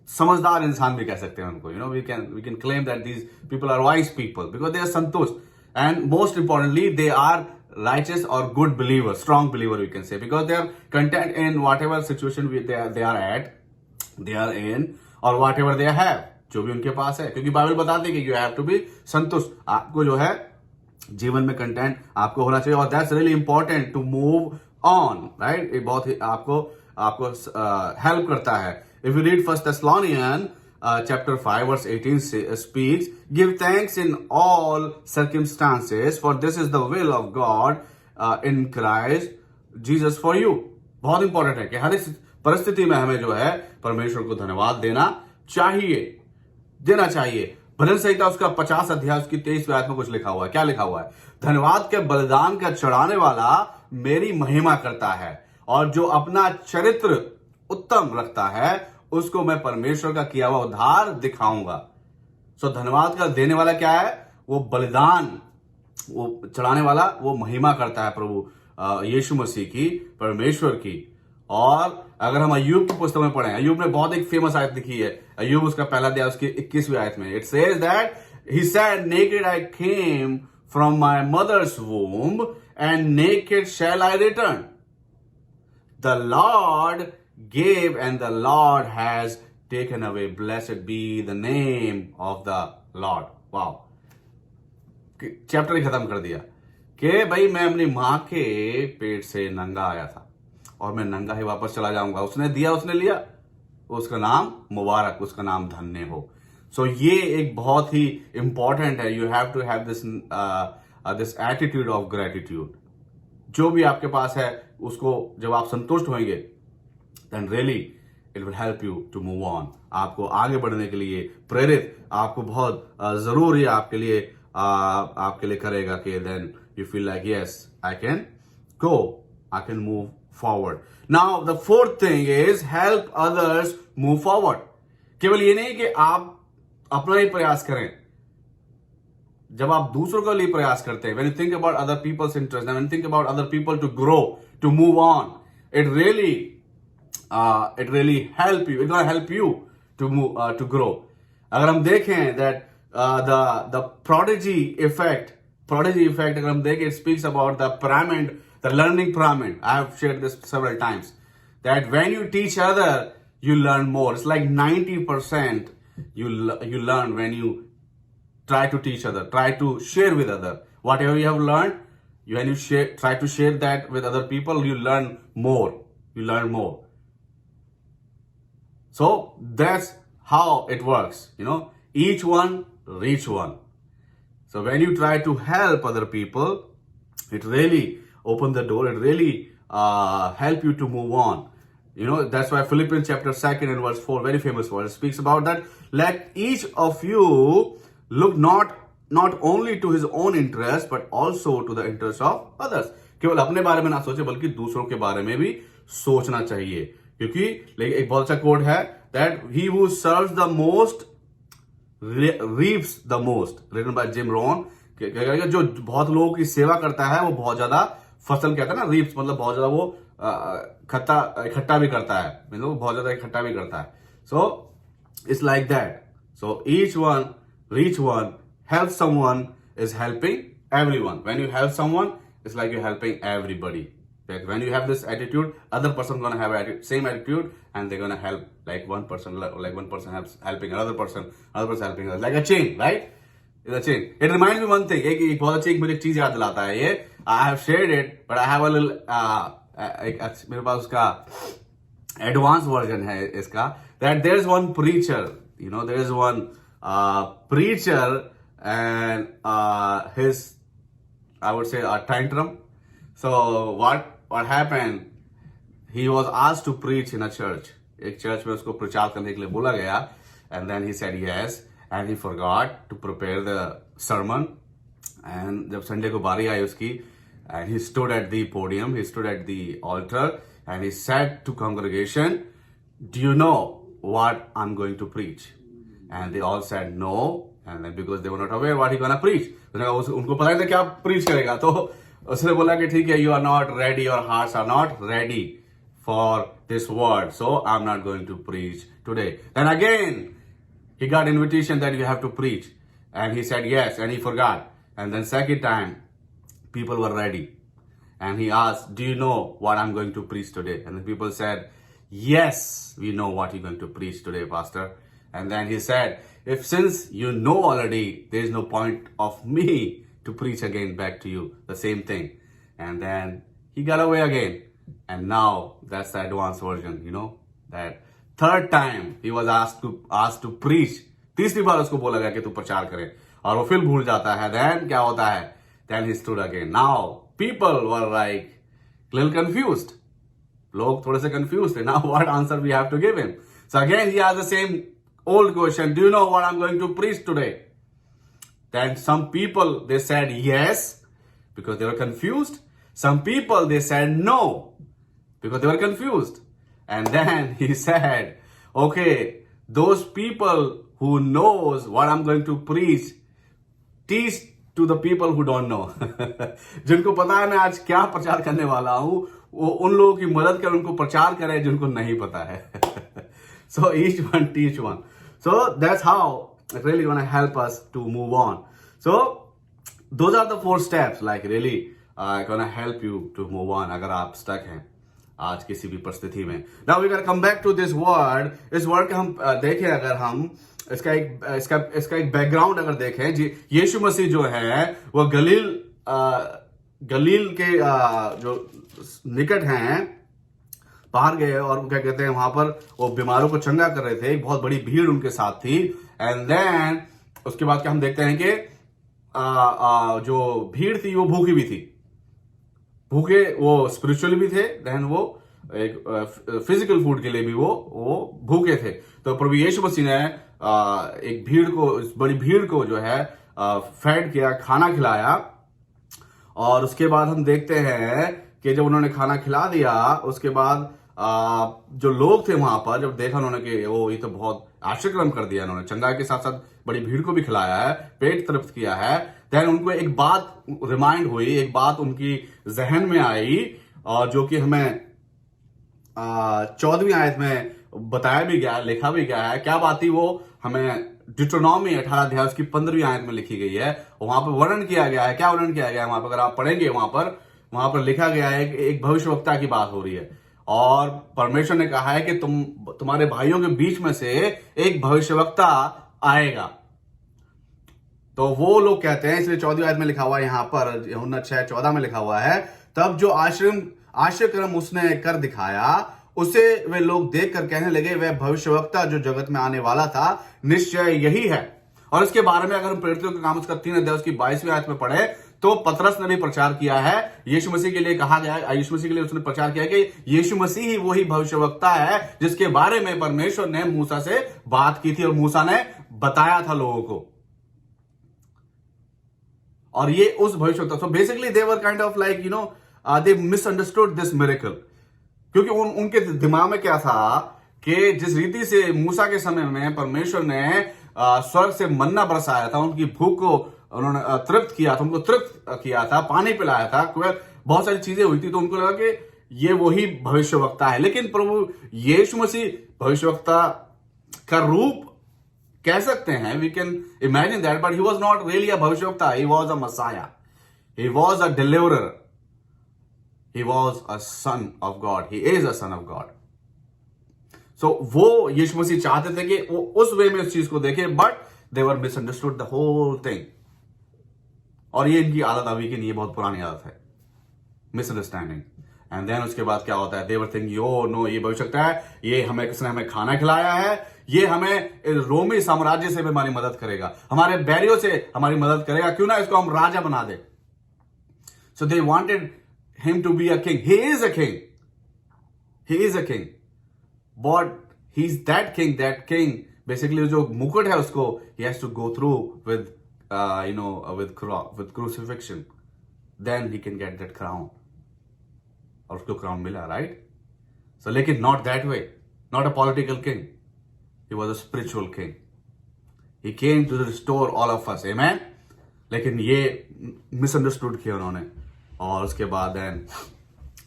समझदार इंसान भी कह सकते हैं उनको। we can claim that these people are wise people because they are संतुष्ट, and most importantly they are righteous or good believer, strong believer we can say, because they are content in whatever situation they are in or whatever they have, जो भी उनके पास है। क्योंकि Bible बताती है कि you have to be संतुष्ट, आपको जो है जीवन में कंटेंट आपको होना चाहिए। और that's really important to move on, right. ये बहुत ही आपको हेल्प करता है। If you read 1 Thessalonians chapter 5 verse 18 speaks, give thanks in all circumstances, for this is the will of God in Christ Jesus for you। बहुत important है कि हर इस परिस्थिति में हमें जो है परमेश्वर को धन्यवाद देना चाहिए। भजन संहिता उसका 50 अध्याय उसकी 23वीं आयत में कुछ लिखा हुआ है। क्या लिखा हुआ है? धन्यवाद के बलिदान का चढ़ाने वाला मेरी महिमा करता है, और जो अपना चरित्र उत्तम रखता है उसको मैं परमेश्वर का किया हुआ उद्धार दिखाऊंगा। सो धन्यवाद का देने वाला क्या है? वो बलिदान, वो चढ़ाने वाला वो महिमा करता है प्रभु यीशु मसीह की, परमेश्वर की। और अगर हम अय्यूब की पुस्तक में पढ़ें, अय्यूब ने बहुत एक फेमस आयत लिखी है, अय्यूब उसका पहला अध्याय उसकी 21वीं आयत में, it says that he said naked I came from my mother's womb and naked shall I return. The lord gave and the Lord has taken away, blessed be the name of the Lord। वाओ, chapter ही खत्म कर दिया कि भाई मैं अपनी मां के पेट से नंगा आया था और मैं नंगा ही वापस चला जाऊंगा। उसने दिया, उसने लिया, उसका नाम मुबारक, उसका नाम धन्य हो। सो ये एक बहुत ही इंपॉर्टेंट है। You have to have this attitude of gratitude. जो भी आपके पास है उसको जब आप संतुष्ट होंगे, then really it will help you to move on। आपको आगे बढ़ने के लिए प्रेरित आपको बहुत जरूरी आपके लिए करेगा कि then you feel like yes I can go, I can move forward। Now the fourth thing is help others move forward। केवल ये नहीं कि आप अपना ही प्रयास करें, जब आप दूसरों के लिए प्रयास करते हैं, when you think about other people's interest, when you think about other people to grow, to move on, it really help you, it's gonna help you to move to grow। अगर हम देखें that the prodigy effect अगर हम देखें, it speaks about the pyramid, the learning pyramid। I have shared this several times that when you teach other you learn more। It's like 90% you learn when you try to teach other, try to share with other whatever you have learned। When you try to share that with other people, you learn more। So that's how it works, each one reach one। So when you try to help other people, it really open the door, it really help you to move on। That's why Philippians chapter 2 and verse 4, very famous verse, speaks about that, let each of you look not only to his own interest but also to the interest of others। केवल अपने बारे में ना सोचे बल्कि दूसरों के बारे में भी सोचना चाहिए। क्योंकि एक बहुत अच्छा कोड है that he who serves the most reaps the most, written by Jim Rohn। जो बहुत लोगों की सेवा करता है वो बहुत ज्यादा फसल, कहता है ना reaps, मतलब बहुत ज्यादा वो इकट्ठा भी करता है, मतलब बहुत ज्यादा इकट्ठा भी करता है। So it's like that। So each one reach one, help someone is helping everyone। When you help someone, it's like you're helping everybody. Like when you have this attitude, other person gonna have same attitude, and they're gonna help like one person helping another person helping others, like a chain, right? It's a chain. It reminds me one thing. एक बहुत अच्छी मुझे चीज याद दिलाता है ये. I have shared it, but I have a little मेरे पास उसका advanced version है इसका. That there is one preacher, there is one preacher and his, I would say, a tantrum. So what happened? He was asked to preach in a church. एक church में उसको प्रचार करने के लिए बोला गया, and then he said yes, and he forgot to prepare the sermon. And जब संडे को बारी आई उसकी, and he stood at the podium, he stood at the altar, and he said to congregation, "Do you know what I'm going to preach?" And they all said no, and then because they were not aware what he gonna preach, उनको पता नहीं था क्या preach करेगा, तो उसने बोला कि ठीक है, you are not ready, your hearts are not ready for this word, so I'm not going to preach today. Then again, he got invitation that you have to preach, and he said yes, and he forgot. And then second time, people were ready, and he asked, "Do you know what I'm going to preach today?" And the people said, "Yes, we know what you're going to preach today, Pastor." And then he said, since you know already, there is no point of me to preach again back to you the same thing. And then he got away again. And now that's the advanced version, that third time he was asked to preach. तीसरी बार उसको बोला गया कि तू प्रचार करे, और वो फिर भूल जाता है. Then क्या होता है? Then he stood again. Now people were like little confused. लोग थोड़े से confused थे. Now what answer we have to give him? So again he has the same old question. Do you know what I'm going to preach today? Then some people, they said yes, because they were confused. Some people, they said no, because they were confused. And then he said, okay, those people who knows what I'm going to preach, teach to the people who don't know. जिनको पता है मैं आज क्या प्रचार करने वाला हूं, वो उन लोगों की मदद कर उनको प्रचार करे जिनको नहीं पता है. So each one teach one. So that's how it's really going to help us to move on. So those are the 4 steps, like really going to help you to move on अगर आप stuck हैं आज किसी भी परिस्थिति में. Now we're going to come back to this word. इस word का हम देखें, अगर हम इसका एक बैकग्राउंड अगर देखें, यीशु मसीह जो है वो गलील के जो निकट हैं बाहर गए, और क्या कहते हैं वहां पर वो बीमारों को चंगा कर रहे थे. एक बहुत बड़ी भीड़ उनके साथ थी. एंड देन उसके बाद क्या हम देखते हैं कि जो भीड़ थी वो भूखी भी थी. भूखे वो स्पिरिचुअली भी थे, देन वो एक फिजिकल फूड के लिए भी वो भूखे थे. तो प्रभु यीशु मसीह ने एक भीड़ को, इस बड़ी भीड़ को जो है फेड किया, खाना खिलाया. और उसके बाद हम देखते हैं कि जब उन्होंने खाना खिला दिया, उसके बाद जो लोग थे वहां पर, जब देखा उन्होंने कि वो ये तो बहुत आश्चर्यक्रम कर दिया, उन्होंने चंगाई के साथ साथ बड़ी भीड़ को भी खिलाया है, पेट तृप्त किया है. देन उनको एक बात रिमाइंड हुई, एक बात उनकी जहन में आई, और जो कि हमें 14वीं आयत में बताया भी गया, लिखा भी गया है. क्या बात थी वो? हमें डिट्रोनॉमी 18 अध्याय उसकी 15वीं आयत में लिखी गई है. वहां पर वर्णन किया गया है. क्या वर्णन किया गया है वहां पर? अगर आप पढ़ेंगे वहां पर लिखा गया है कि एक भविष्यवक्ता की बात हो रही है, और परमेश्वर ने कहा है कि तुम्हारे भाइयों के बीच में से एक भविष्यवक्ता आएगा. तो वो लोग कहते हैं, इसलिए 14वीं आयत में लिखा हुआ है, यहां पर यूहन्ना 6:14 में लिखा हुआ है, तब जो आश्चर्यक्रम उसने कर दिखाया उसे वे लोग देखकर कहने लगे, वह भविष्यवक्ता जो जगत में आने वाला था निश्चय यही है. और इसके बारे में अगर हम प्रेरितों के काम उसका 3 अध्याय उसकी 22वीं आयत में पढ़े, तो पतरस ने भी प्रचार किया है. यीशु मसीह के लिए कहा गया है, यीशु मसीह के लिए उसने प्रचार किया कि यीशु मसीह ही वही भविष्यवक्ता है जिसके बारे में परमेश्वर ने मूसा से बात की थी और मूसा ने बताया था लोगों को. और ये उस भविष्यवक्ता. So basically they were kind of like they misunderstood this miracle. क्योंकि उनके दिमाग में क्या था कि जिस रीति से मूसा के समय में परमेश्वर ने स्वर्ग से मन्ना बरसाया था, उनकी भूख को उन्होंने तृप्त किया था, उनको तृप्त किया था, पानी पिलाया था, बहुत सारी चीजें हुई थी, तो उनको लगा कि ये वही भविष्यवक्ता है. लेकिन प्रभु यीशु मसीह भविष्यवक्ता का रूप कह सकते हैं, we can imagine that, but he was not really a भविष्यवक्ता. He was a messiah, he was a deliverer. He was a son of God. He is a son of God. So वो यीशु मसीह चाहते थे कि वो उस वे में उस चीज को देखे, but they were misunderstood the whole thing. और ये इनकी आदत अभी की नहीं है, बहुत पुरानी आदत है, मिसअंडरस्टैंडिंग. एंड देन उसके बाद क्या होता है, दे वर थिंकिंग, यो नो, ये भविष्यवक्ता है, ये हमें किसने हमें खाना खिलाया है, ये हमें रोमी साम्राज्य से भी हमारी मदद करेगा, हमारे बैरियों से हमारी मदद करेगा, क्यों ना इसको हम राजा बना दे. So they wanted him to be a king. He is a king, he is a king, but he is that king. That king basically जो मुकुट है उसको ही has to go through with with crucifixion, then he can get that crown. और उसको crown मिला, right. So लेकिन not that way, not a political king, he was a spiritual king. He came to restore all of us, amen. लेकिन ये misunderstood किया उन्होंने, और उसके बाद देन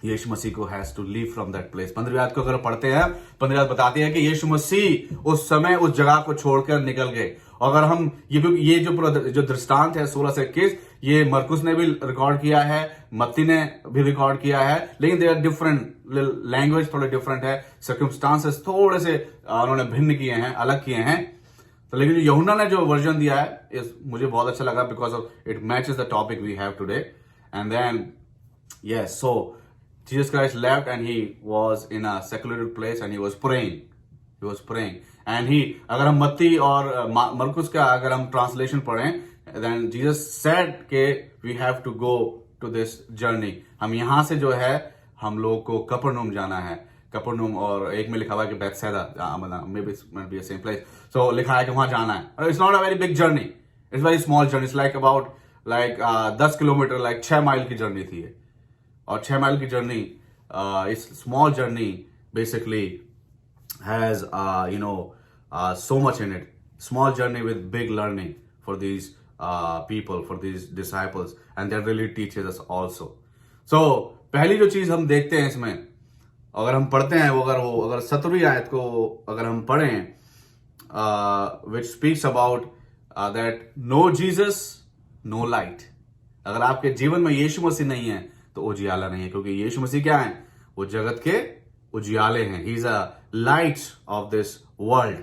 यीशु मसीह को has to leave from that place. 15वीं आयत को अगर पढ़ते हैं, 15वीं आयत बताती है कि यीशु मसीह उस समय उस जगह को छोड़कर निकल गए. अगर हम ये जो दृष्टांत है 16 से 21, ये मरकुस ने भी रिकॉर्ड किया है, मत्ती ने भी रिकॉर्ड किया है, लेकिन दे आर डिफरेंट, लैंग्वेज थोड़े डिफरेंट है, सर्कमस्टांसेस थोड़े से उन्होंने भिन्न किए हैं, अलग किए हैं. तो लेकिन यूहन्ना ने जो वर्जन दिया है मुझे बहुत अच्छा लगा, because of it matches the topic we have today. And then yes, so Jesus Christ left and he was in a secluded place and he was praying. He was praying. And अगर हम मत्ती और मरकुस का अगर हम translation पढ़ें, then Jesus said कि we have to go to this journey. हम यहाँ से जो है हम लोग को कफरनहूम जाना है. कफरनहूम, और एक में लिखा हुआ है कि बैतसैदा, maybe it might be the same place. So लिखा है कि वहां जाना है. It's not a very big journey. It's very small journey. It's like about 10 kilometre, 6 mile की जर्नी थी. और 6 माइल की जर्नी, इस small journey basically has so much in it. Small journey with big learning for these people, for these disciples, and that really teaches us also. So पहली जो चीज हम देखते हैं इसमें, अगर हम पढ़ते हैं, अगर 17वीं आयत को अगर हम पढ़ें, which speaks about that no Jesus, no light. अगर आपके जीवन में यीशु मसीह नहीं है तो उजियाला नहीं है, क्योंकि यीशु मसीह क्या है, वो जगत के उजियाले हैं. ही is a light of this world.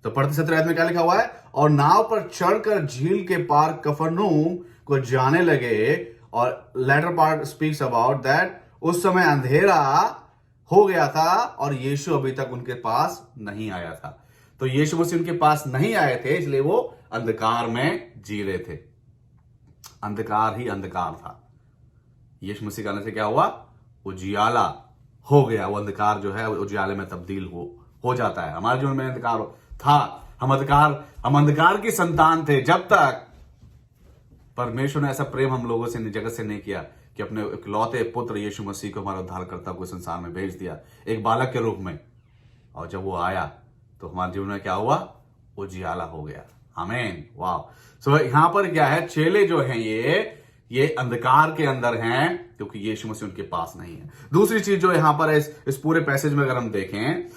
तो पढ़ते 17 आयत में क्या लिखा हुआ है, और नाव पर चढ़कर झील के पार कफरनहूम को जाने लगे. और latter part speaks about that उस समय अंधेरा हो गया था और यीशु अभी तक उनके पास नहीं आया था. तो यीशु मसीह उनके पास नहीं आए थे, इसलिए वो अंधकार में जी रहे थे. अंधकार ही अंधकार था. यीशु मसीह आने से क्या हुआ, उजियाला हो गया. वो अंधकार जो है उजियाले में तब्दील हो जाता है. हमारे जीवन में अंधकार था, हम अंधकार की संतान थे, जब तक परमेश्वर ने ऐसा प्रेम हम लोगों से जगत से नहीं किया कि अपने इकलौते पुत्र यीशु मसीह को हमारा उद्धारकर्ता को संसार में भेज दिया, एक बालक के रूप में. और जब वो आया तो हमारे जीवन में क्या हुआ, उजियाला हो गया. आमीन. वाह. सो यहां पर क्या है, चेले जो हैं ये अंधकार के अंदर हैं, क्योंकि यीशु मसीह उनके पास नहीं है. दूसरी चीज जो यहां पर है इस पूरे पैसेज में अगर हम देखें,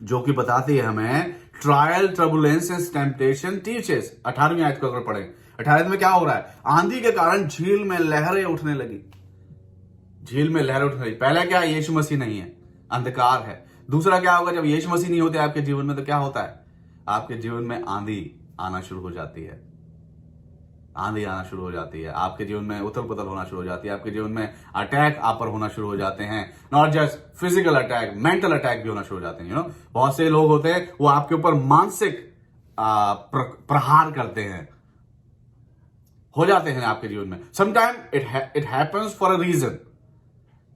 जो कि बताती है हमें, ट्रायल, ट्रबुलेंस एंड टेम्पटेशन टीचेस. 18वीं आयत को अगर पढ़ें, 18वीं में क्या हो रहा है, आंधी के कारण झील में लहरें उठने लगी. झील में लहरें उठने लगी. पहला क्या, यीशु मसीह नहीं है, अंधकार है. दूसरा क्या होगा, जब यीशु मसीह नहीं होते आपके जीवन में तो क्या होता है, आपके जीवन में आंधी आना शुरू हो जाती है. आंधी आना शुरू हो जाती है, आपके जीवन में उथल पुथल होना शुरू हो जाती है, आपके जीवन में अटैक आप पर होना शुरू हो जाते हैं. Not just physical attack, mental attack भी होना शुरू हो जाते हैं. बहुत से लोग होते हैं वो आपके ऊपर मानसिक प्रहार करते हैं, हो जाते हैं आपके जीवन में. Sometime it happens for a reason.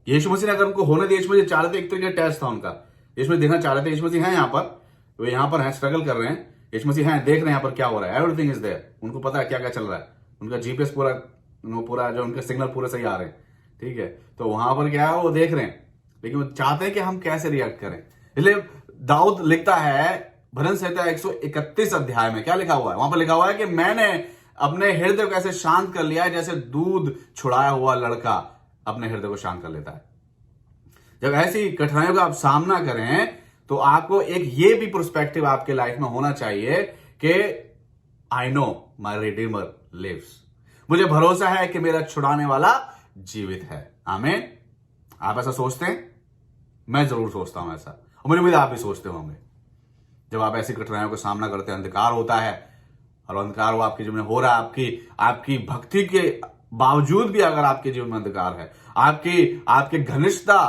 यीशु मसीह ने अगर उनको होने दिया, यीशु मसीह चाह रहे थे, एक तरीके का टेस्ट था उनका. यीशु मसीह देखना चाह रहे थे, यीशु मसीह हैं यहाँ पर, वो यहाँ पर हैं, स्ट्रगल कर रहे हैं. यीशु मसीह हैं, देख रहे हैं यहाँ पर क्या हो रहा है. Everything is there. उनको पता है क्या क्या चल रहा है. उनका जीपीएस पूरा जो उनके सिग्नल पूरे सही आ रहे हैं. ठीक है, तो वहां पर क्या है, वो देख रहे हैं, लेकिन वो चाहते हैं कि हम कैसे रिएक्ट करें. इसलिए दाऊद लिखता है भजन संहिता 131 अध्याय में, क्या लिखा हुआ है, वहां पर लिखा हुआ है कि मैंने अपने हृदय को ऐसे शांत कर लिया है जैसे दूध छुड़ाया हुआ लड़का अपने हृदय को शांत कर लेता है. जब ऐसी कठिनाइयों का आप सामना करें तो आपको एक ये भी पर्सपेक्टिव आपके लाइफ में होना चाहिए कि I know my redeemer lives. मुझे भरोसा है कि मेरा छुड़ाने वाला जीवित है. आमीन. आप ऐसा सोचते हैं? मैं जरूर सोचता हूं ऐसा, और मुझे उम्मीद है आप भी सोचते होंगे। जब आप ऐसी कठिनाइयों का सामना करते हैं, अंधकार होता है, और अंधकार वो आपके जीवन में हो रहा है, आपकी भक्ति के बावजूद भी अगर आपके जीवन में अंधकार है, आपके घनिष्ठता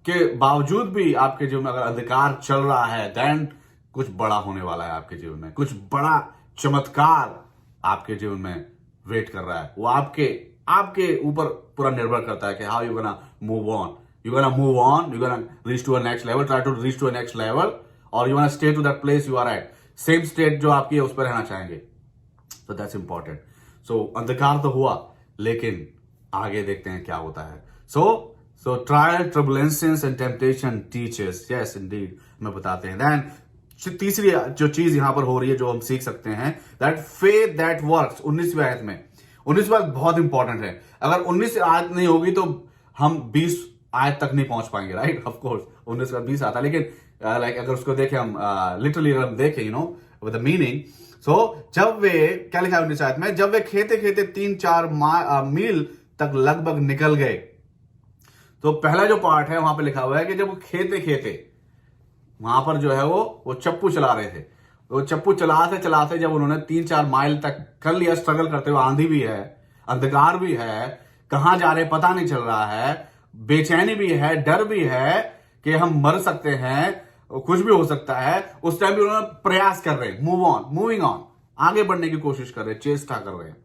के बावजूद भी आपके जीवन में अगर अंधकार चल रहा है, देन कुछ बड़ा होने वाला है आपके जीवन में, कुछ बड़ा चमत्कार आपके जीवन में वेट कर रहा है। वो आपके ऊपर पूरा निर्भर करता है कि how you gonna move on, you gonna reach to a next level, try to reach to a next level, और you gonna stay to that place you are at, same state जो आपकी है उस पर रहना चाहेंगे। So that's important. सो अंधकार तो हुआ, लेकिन आगे देखते हैं क्या होता है। So trial, turbulences and temptation teachers, yes indeed, हमें बताते हैं। देन तीसरी जो चीज यहां पर हो रही है जो हम सीख सकते हैं, दैट फेथ दैट वर्क्स, 19वीं आयत में। 19वीं आयत बहुत इंपॉर्टेंट है। अगर 19 आयत नहीं होगी तो हम 20 आयत तक नहीं पहुंच पाएंगे, राइट? ऑफ कोर्स 19 का 20 आता, लेकिन लाइक अगर उसको देखें हम लिटरली अगर हम देखें, विद द मीनिंग। सो जब वे, क्या लिखा है 19 आयत में, जब वे खेते खेते 3-4 मील तक लगभग निकल गए। तो पहला जो पार्ट है वहां पे लिखा हुआ है कि जब वो खेते खेते, वहां पर जो है वो चप्पू चला रहे थे। वो चप्पू चलाते चलाते जब उन्होंने 3-4 माइल तक कर लिया, स्ट्रगल करते हुए, आंधी भी है, अंधकार भी है, कहां जा रहे पता नहीं चल रहा है, बेचैनी भी है, डर भी है कि हम मर सकते हैं, कुछ भी हो सकता है, उस टाइम भी उन्होंने प्रयास कर रहे हैं, मूविंग ऑन, आगे बढ़ने की कोशिश कर रहे हैं, चेष्टा कर रहे हैं।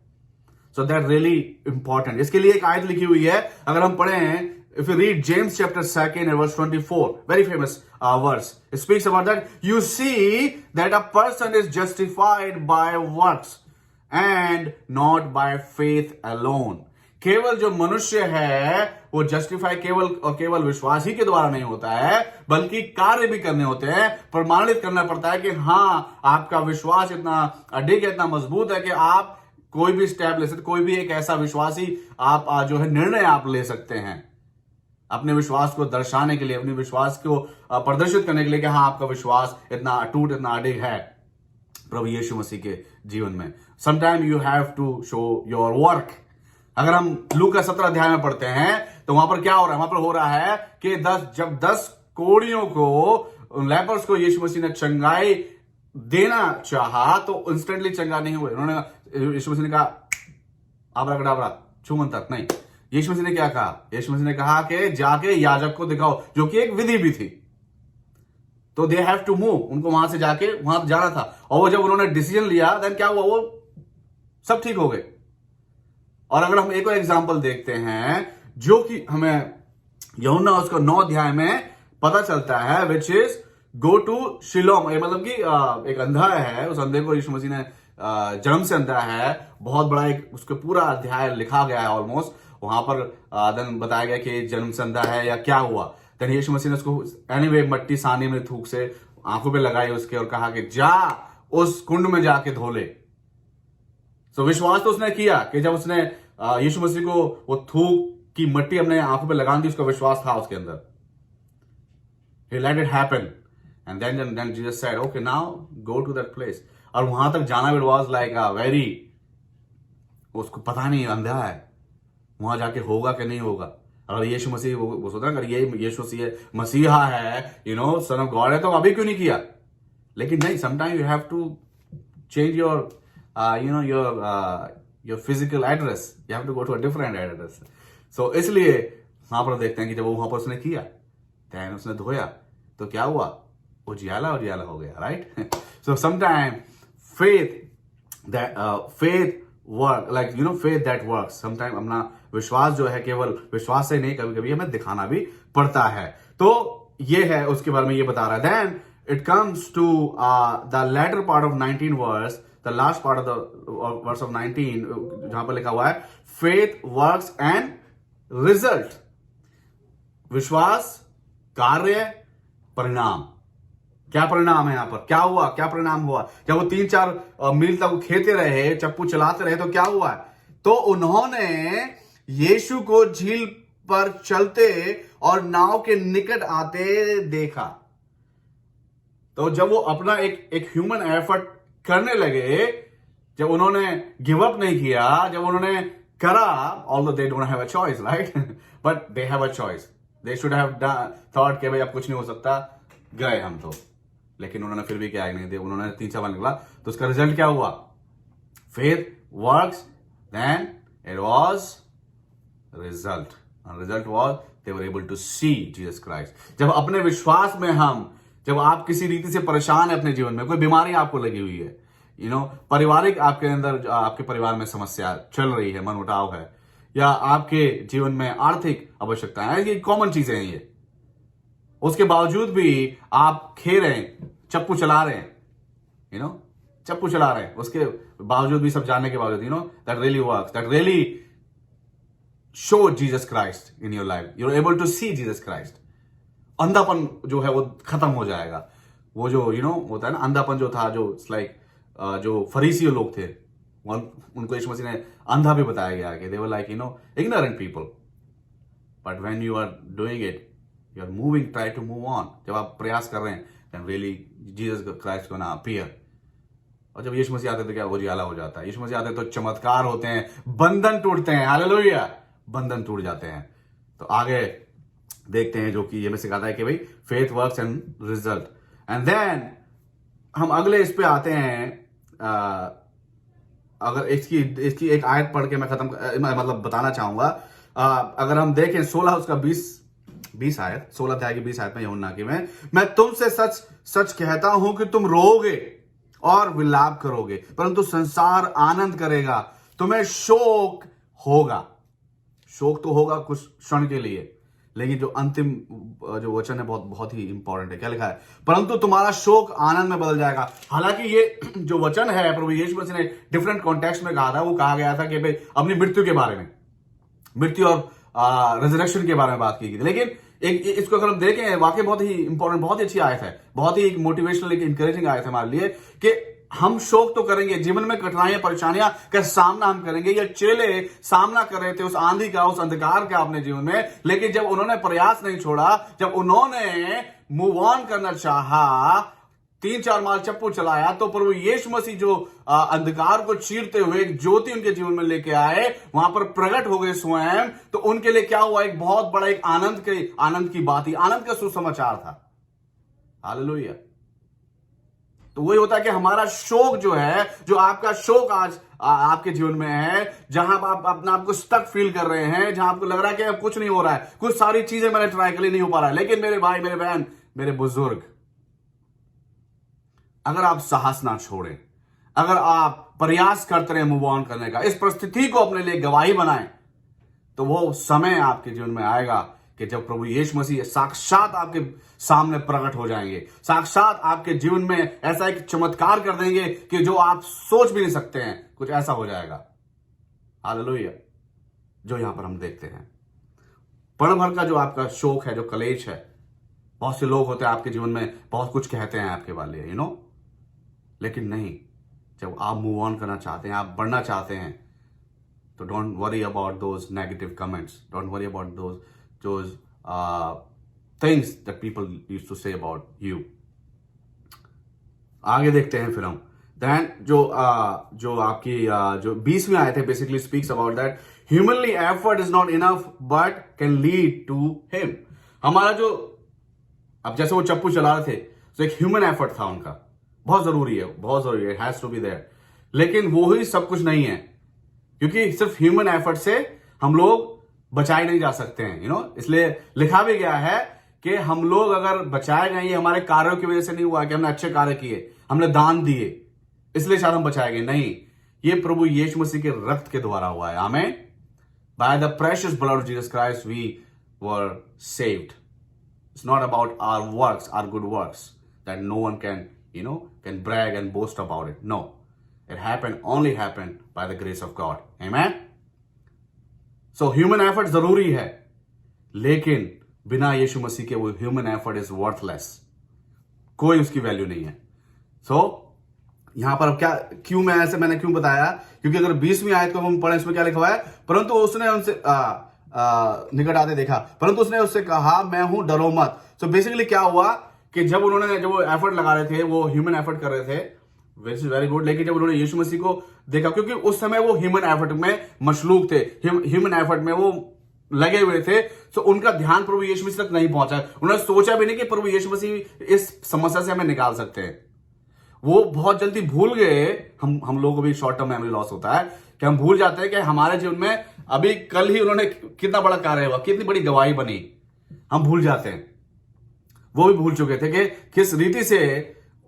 So that really important. इसके लिए एक आयत लिखी हुई है, अगर हम पढ़ें, if you read James chapter 2 and verse 24, very famous verse, it speaks about that. You see that a person is justified by works and not by faith alone. केवल जो मनुष्य है वो जस्टिफाई केवल विश्वास ही के द्वारा नहीं होता है, बल्कि कार्य भी करने होते हैं। प्रमाणित करना पड़ता है कि हाँ, आपका विश्वास इतना अडिग है, इतना मजबूत है कि आप कोई भी स्टेप ले सकते, कोई भी एक ऐसा विश्वासी आप जो है निर्णय आप ले सकते हैं अपने विश्वास को दर्शाने के लिए, अपने विश्वास को प्रदर्शित करने के लिए कि हाँ, आपका विश्वास इतना अटूट, इतना अडिग है प्रभु यीशु मसीह के जीवन में। Sometime you have to show your work. अगर हम लूका 17 अध्याय में पढ़ते हैं तो वहां पर क्या हो रहा है? वहां पर हो रहा है कि जब 10 कोढ़ियों को, लेपर्स को यीशु मसीह ने चंगाई देना चाहा तो इंस्टेंटली चंगा नहीं हुए। उन्होंने, यीशु मसीह ने कहा आबराकडाबरा, छूमन तक नहीं। यीशु मसीह ने क्या कहा? यीशु मसीह ने कहा कि जाके याजक को दिखाओ, जो कि एक विधि भी थी। तो दे हैव टू मूव, उनको वहां से जाके वहां जाना था। और वो जब उन्होंने डिसीजन लिया, देन क्या हुआ? वो सब ठीक हो गए। और अगर हम एक और एग्जांपल देखते हैं जो कि हमें यूहन्ना उसको 9 अध्याय में पता चलता है, which is go to Shalom. मतलब कि एक अंधा है, उस अंधे को यीशु मसीह ने जन्म से अंधा है, बहुत बड़ा एक उसके पूरा अध्याय लिखा गया है ऑलमोस्ट। वहां पर देन बताया गया कि जन्म से अंधा है या क्या हुआ। देन यीशु मसीह ने उसको एनीवे मट्टी सानी में थूक से आंखों पे लगाई उसके और कहा कि जा उस कुंड में जाके धो ले। सो विश्वास तो उसने किया कि जब उसने यीशु मसीह को वो थूक की मट्टी अपने आंखों पे लगा दी, उसका विश्वास था उसके अंदर। He let it happen and then Jesus said, okay, now go to that place. और वहां तक जाना it was like a very, उसको पता नहीं अंधा है, वहां जाके होगा कि नहीं होगा। अगर यीशु मसीह वो सोचा अगर ये यीशु मसीहा है, सन ऑफ गॉड है, तो अभी क्यों नहीं किया? लेकिन नहीं, sometime you have to change your your physical address, you have to go to a different address. So इसलिए वहां पर देखते हैं कि जब वो वहां पर उसने किया, देन उसने धोया, तो क्या हुआ? वो जियाला हो गया, right? So sometime faith work, like faith that works. Sometimes अपना विश्वास जो है केवल विश्वास से नहीं, कभी कभी हमें दिखाना भी पड़ता है। तो ये है, उसके बारे में ये बता रहा है। Then it comes to the latter part of 19 verse, the last part of the verse of 19, जहां पर लिखा हुआ है faith works and result. विश्वास, कार्य, परिणाम। क्या परिणाम है यहां पर? क्या हुआ? क्या परिणाम हुआ? जब वो 3-4 मील तक खेते रहे, चप्पू चलाते रहे, तो क्या हुआ? तो उन्होंने यीशु को झील पर चलते और नाव के निकट आते देखा। तो जब वो अपना एक ह्यूमन एफर्ट करने लगे, जब उन्होंने गिव अप नहीं किया, जब उन्होंने करा, although they don't have a choice, right? But they have a choice. They should have thought कि भाई अब कुछ नहीं हो सकता, गए हम तो। लेकिन उन्होंने फिर भी क्या नहीं दिया, उन्होंने 3 निकला। तो उसका रिजल्ट क्या हुआ? Faith works, then it was result, result was they were able to see Jesus Christ. जब अपने विश्वास में जब आप किसी रीति से परेशान है अपने जीवन में, कोई बीमारी आपको लगी हुई है, पारिवारिक आपके अंदर, आपके परिवार में समस्या चल रही है, मनमुटाव है, या आपके जीवन में आर्थिक आवश्यकताएं हैं, ये कॉमन चीजें हैं ये, उसके बावजूद भी आप खे रहे हैं, चप्पू चला रहे हैं, चप्पू चला रहे हैं, उसके बावजूद भी, सब जानने के बावजूद, that really works, that really show Jesus Christ in your life, you are able to see Jesus Christ. अंधापन जो है वो खत्म हो जाएगा। वो जो होता है ना, अंधापन जो था, जो लाइक जो फरीसी लोग थे, उनको यीशु मसीह ने अंधा भी बताया गया कि they were like ignorant people, but when you are doing it, you are moving, try to move on। जब आप प्रयास कर रहे हैं, then really Jesus Christ gonna appear। और जब यीशु मसीह आते तो क्या उजियाला हो जाता है, यीशु मसीह आते तो चमत्कार होते हैं, बंधन टूटते हैं, हालेलुया, बंधन टूट जाते हैं। तो आगे देखते हैं, जो कि ये में सिखाता है कि भाई faith works and result. And then हम अगले इस पे आते हैं। अगर इसकी एक आयत पढ़ के मैं मतलब बताना चाहूंगा। अगर हम देखें 16 उसका 20 आयत, 16 अध्याय की 20 आयत में यूहन्ना की में, मैं तुमसे सच सच कहता हूं कि तुम रोओगे और विलाप करोगे, परंतु संसार आनंद करेगा। तुम्हें शोक होगा, शोक तो होगा कुछ क्षण के लिए, लेकिन जो अंतिम जो वचन है बहुत ही इंपॉर्टेंट है। क्या लिखा है? परंतु तुम्हारा शोक आनंद में बदल जाएगा। हालांकि ये जो वचन है प्रभु यीशु मसीह ने डिफरेंट कॉन्टेक्स्ट में कहा था। वो कहा गया था कि भाई अपनी मृत्यु के बारे में, मृत्यु और रिजरेक्शन के बारे में बात की गई थी। लेकिन इसको अगर हम देखें, वाकई बहुत ही इंपॉर्टेंट, बहुत ही अच्छी आयत है, बहुत ही मोटिवेशनल, एक इंकरेजिंग आयत है हमारे लिए कि हम शोक तो करेंगे, जीवन में कठिनाइयां परेशानियां का सामना हम करेंगे। ये चेले सामना कर रहे थे उस आंधी का, उस अंधकार का अपने जीवन में, लेकिन जब उन्होंने प्रयास नहीं छोड़ा, जब उन्होंने मूव ऑन करना चाहा, 3-4 माल चप्पू चलाया, तो प्रभु यीशु मसीह जो अंधकार को चीरते हुए एक ज्योति उनके जीवन में लेके आए, वहां पर प्रकट हो गए स्वयं। तो उनके लिए क्या हुआ? एक बहुत बड़ा एक आनंद की बात ही, आनंद का सुसमाचार था। हालेलुया। तो वही होता है कि हमारा शोक जो है, जो आपका शोक आज आपके जीवन में है, जहां आप अपने आप को स्टक फील कर रहे हैं, जहां आपको लग रहा है कि अब कुछ नहीं हो रहा है, कुछ सारी चीजें मैंने ट्राई कर ली, नहीं हो पा रहा है, लेकिन मेरे भाई, मेरे बहन, मेरे बुजुर्ग, अगर आप साहस ना छोड़ें, अगर आप प्रयास करते रहे मूव ऑन करने का, इस परिस्थिति को अपने लिए गवाही बनाएं, तो वो समय आपके जीवन में आएगा कि जब प्रभु यीशु मसीह साक्षात आपके सामने प्रकट हो जाएंगे, साक्षात आपके जीवन में ऐसा एक चमत्कार कर देंगे कि जो आप सोच भी नहीं सकते हैं, कुछ ऐसा हो जाएगा। हालेलुया। जो यहां पर हम देखते हैं, पल भर का जो आपका शोक है, जो कलेश है, बहुत से लोग होते हैं आपके जीवन में, बहुत कुछ कहते हैं आपके वाले, लेकिन नहीं, जब आप मूव ऑन करना चाहते हैं, आप बढ़ना चाहते हैं, तो don't worry about those negative comments, don't worry about those things that people used to say about you। आगे देखते हैं फिर हम। देन जो आपकी जो 20वीं आयत है, basically speaks about that humanly effort is not enough but can lead to him. हमारा जो, अब जैसे वो चप्पू चला रहे थे, तो एक ह्यूमन एफर्ट था उनका, बहुत जरूरी है, बहुत जरूरी है, हैज टू बी देयर। लेकिन वो ही सब कुछ नहीं है, क्योंकि सिर्फ ह्यूमन एफर्ट से हम लोग बचाए नहीं जा सकते हैं। इसलिए लिखा भी गया है कि हम लोग अगर बचाए गए, ये हमारे कार्यों की वजह से नहीं हुआ कि हमने अच्छे कार्य किए, हमने दान दिए, इसलिए शायद हम बचाए गए, नहीं, ये प्रभु यीशु मसीह के रक्त के द्वारा हुआ है। आमीन। By the precious blood of Jesus Christ we were saved. It's not about our works, our good works, that no one can brag and boast about it. No, it happened by the grace of God. Amen. So human effort जरूरी है, लेकिन बिना यीशु मसीह के वो human effort is worthless, कोई उसकी value नहीं है। सो यहां पर अब मैंने क्यों बताया? क्योंकि अगर 20वीं आयत को हम पढ़ें, इसमें क्या लिखा हुआ है? परंतु उसने उनसे निकट आते देखा, परंतु उसने उससे कहा, मैं हूं, डरो मत। सो बेसिकली क्या हुआ कि जब वो एफर्ट लगा रहे थे, वो ह्यूमन एफर्ट कर रहे थे, विच इज वेरी गुड, लेकिन जब उन्होंने यीशु मसीह को देखा, क्योंकि उस समय वो ह्यूमन एफर्ट में मशलूक थे, ह्यूमन एफर्ट में वो लगे हुए थे, सो उनका ध्यान प्रभु यीशु मसीह तक नहीं पहुंचा। उन्होंने सोचा भी नहीं कि प्रभु यीशु मसीह इस समस्या से हमें निकाल सकते हैं। वो बहुत जल्दी भूल गए। हम लोगों को भी शॉर्ट टर्म मेमोरी लॉस होता है कि हम भूल जाते हैं कि हमारे जीवन में अभी कल ही उन्होंने कितना बड़ा कार्य हुआ, कितनी बड़ी गवाही बनी, हम भूल जाते हैं। वो भी भूल चुके थे कि किस रीति से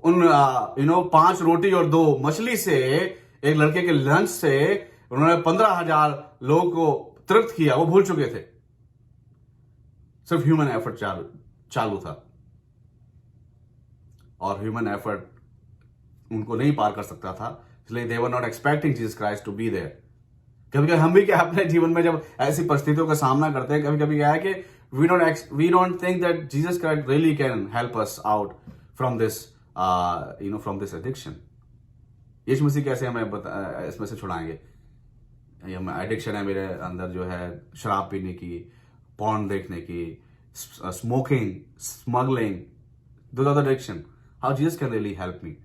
उन 5 रोटी और 2 मछली से, एक लड़के के लंच से उन्होंने 15,000 लोगों को तृप्त किया। वो भूल चुके थे। सिर्फ ह्यूमन एफर्ट चालू था, और ह्यूमन एफर्ट उनको नहीं पार कर सकता था, इसलिए they were not expecting Jesus Christ to be there. कभी कभी हम भी क्या अपने जीवन में जब ऐसी परिस्थितियों का सामना करते हैं, कभी कभी क्या है कि we don't think that Jesus Christ really can help us out from this from this addiction. यीशु मसीह कैसे हमें इसमें से छुड़ाएंगे? एडिक्शन है मेरे अंदर जो है शराब पीने की, पॉर्न देखने की, smoking, smuggling, those are the addiction. How Jesus can really help me?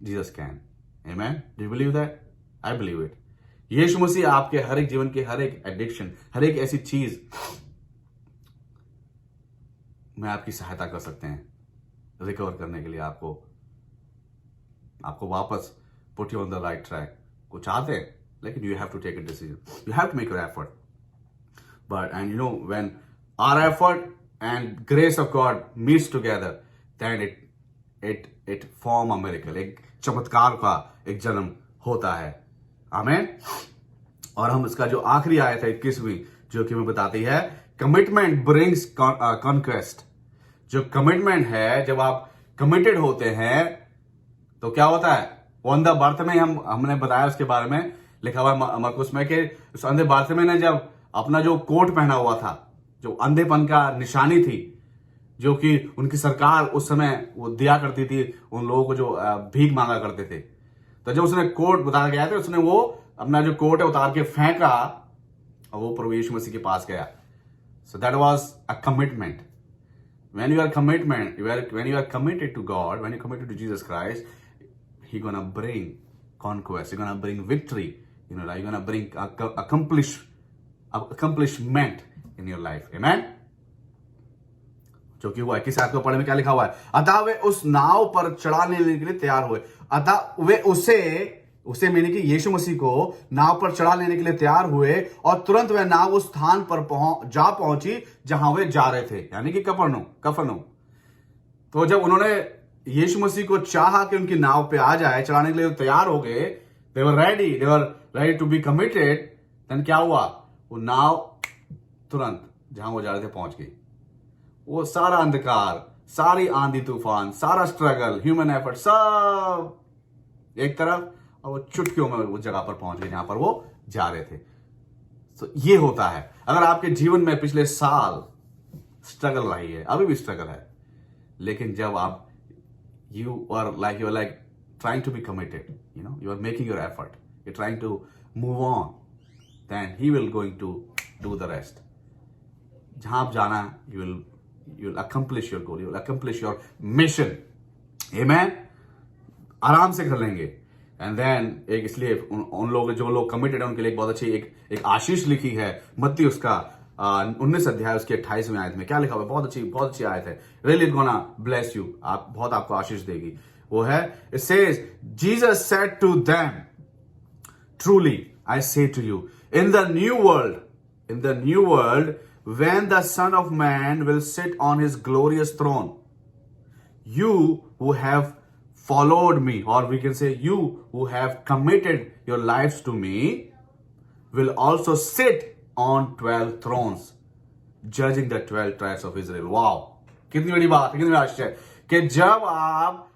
Jesus can. Amen? Do you believe that? I believe it. यीशु मसीह आपके हर एक जीवन के हर एक एडिक्शन, हर एक ऐसी चीज में आपकी सहायता कर सकते हैं रिकवर करने के लिए, आपको वापस put you on the right track को चाहते हैं, लेकिन you have to take a decision, you have to make your effort. But and when our effort and grace of God meets together, then it form a miracle. एक चमत्कार का एक जन्म होता है। आमीन। और हम इसका जो आखिरी आयत है 21वीं, जो कि हमें बताती है कमिटमेंट ब्रिंग्स कॉन्क्वेस्ट। जो कमिटमेंट है, जब आप कमिटेड होते हैं तो क्या होता है? वो अंधे बार्थमे, हमने बताया उसके बारे में, लिखा हुआ है मरकुस में कि उस अंधे बार्थमे ने जब अपना जो कोट पहना हुआ था, जो अंधेपन का निशानी थी, जो कि उनकी सरकार उस समय वो दिया करती थी उन लोगों को जो भीख मांगा करते थे, तो जब उसने कोट बताया गया था, उसने वो अपना जो कोट है उतार के फेंका और वो प्रभु यीशु मसीह के पास गया। So that was a commitment. when you are committed to God, when you're committed to Jesus Christ, He's gonna bring conquest, He's gonna bring victory, He's gonna bring accomplishment in your life. Amen? जो कि हुआ 21 आयत को पढ़ने में क्या लिखा हुआ है? अतः वे उस नाव पर चढ़ा लेने के लिए तैयार हुए। अतः वे उसे मैंने कि यीशु मसीह को नाव पर चढ़ा लेने के लिए तैयार हुए, और तुरंत वह नाव उस स्थान पर पहुंची जहां वे जा रहे थे, यानी कि कफरनहूम। तो जब उन्होंने यीशु मसीह को चाहा कि उनकी नाव पे आ जाए, चढ़ाने के लिए तैयार हो गए, they were ready to be committed, then क्या हुआ? वो नाव तुरंत जहां वो जा रहे थे पहुंच गई। वो सारा अंधकार, सारी आंधी तूफान, सारा स्ट्रगल, ह्यूमन एफर्ट, सब एक तरफ, और वो चुटकियों में उस जगह पर पहुंच गए जहां पर वो जा रहे थे। तो ये होता है अगर आपके जीवन में पिछले साल स्ट्रगल रही है, अभी भी स्ट्रगल है, लेकिन जब आप you are like trying to be committed, you are making your effort, you trying to move on, then he will going to do the rest. जहां आप जाना, you'll accomplish your goal, you'll accomplish your mission. Amen? आराम से कर लेंगे। And then एक इसलिए उन लोग जो लोग कमिटेड है उनके लिए एक बहुत अच्छी एक आशीष लिखी है मत्ती उसका 19 अध्याय उसके 28वें आयत में। क्या लिखा हुआ है? बहुत अच्छी आयत है। Really it gonna bless you, बहुत आपको आशीष देगी। वो है, it says Jesus said to them, truly I say to you, in the new world, when the Son of Man will sit on his glorious throne, you who have followed me, or we can say you who have committed your lives to me, will also sit on 12 thrones, judging the 12 tribes of Israel. Wow! कितनी बड़ी बात है, कितनी बड़ी आशीष है कि जब आप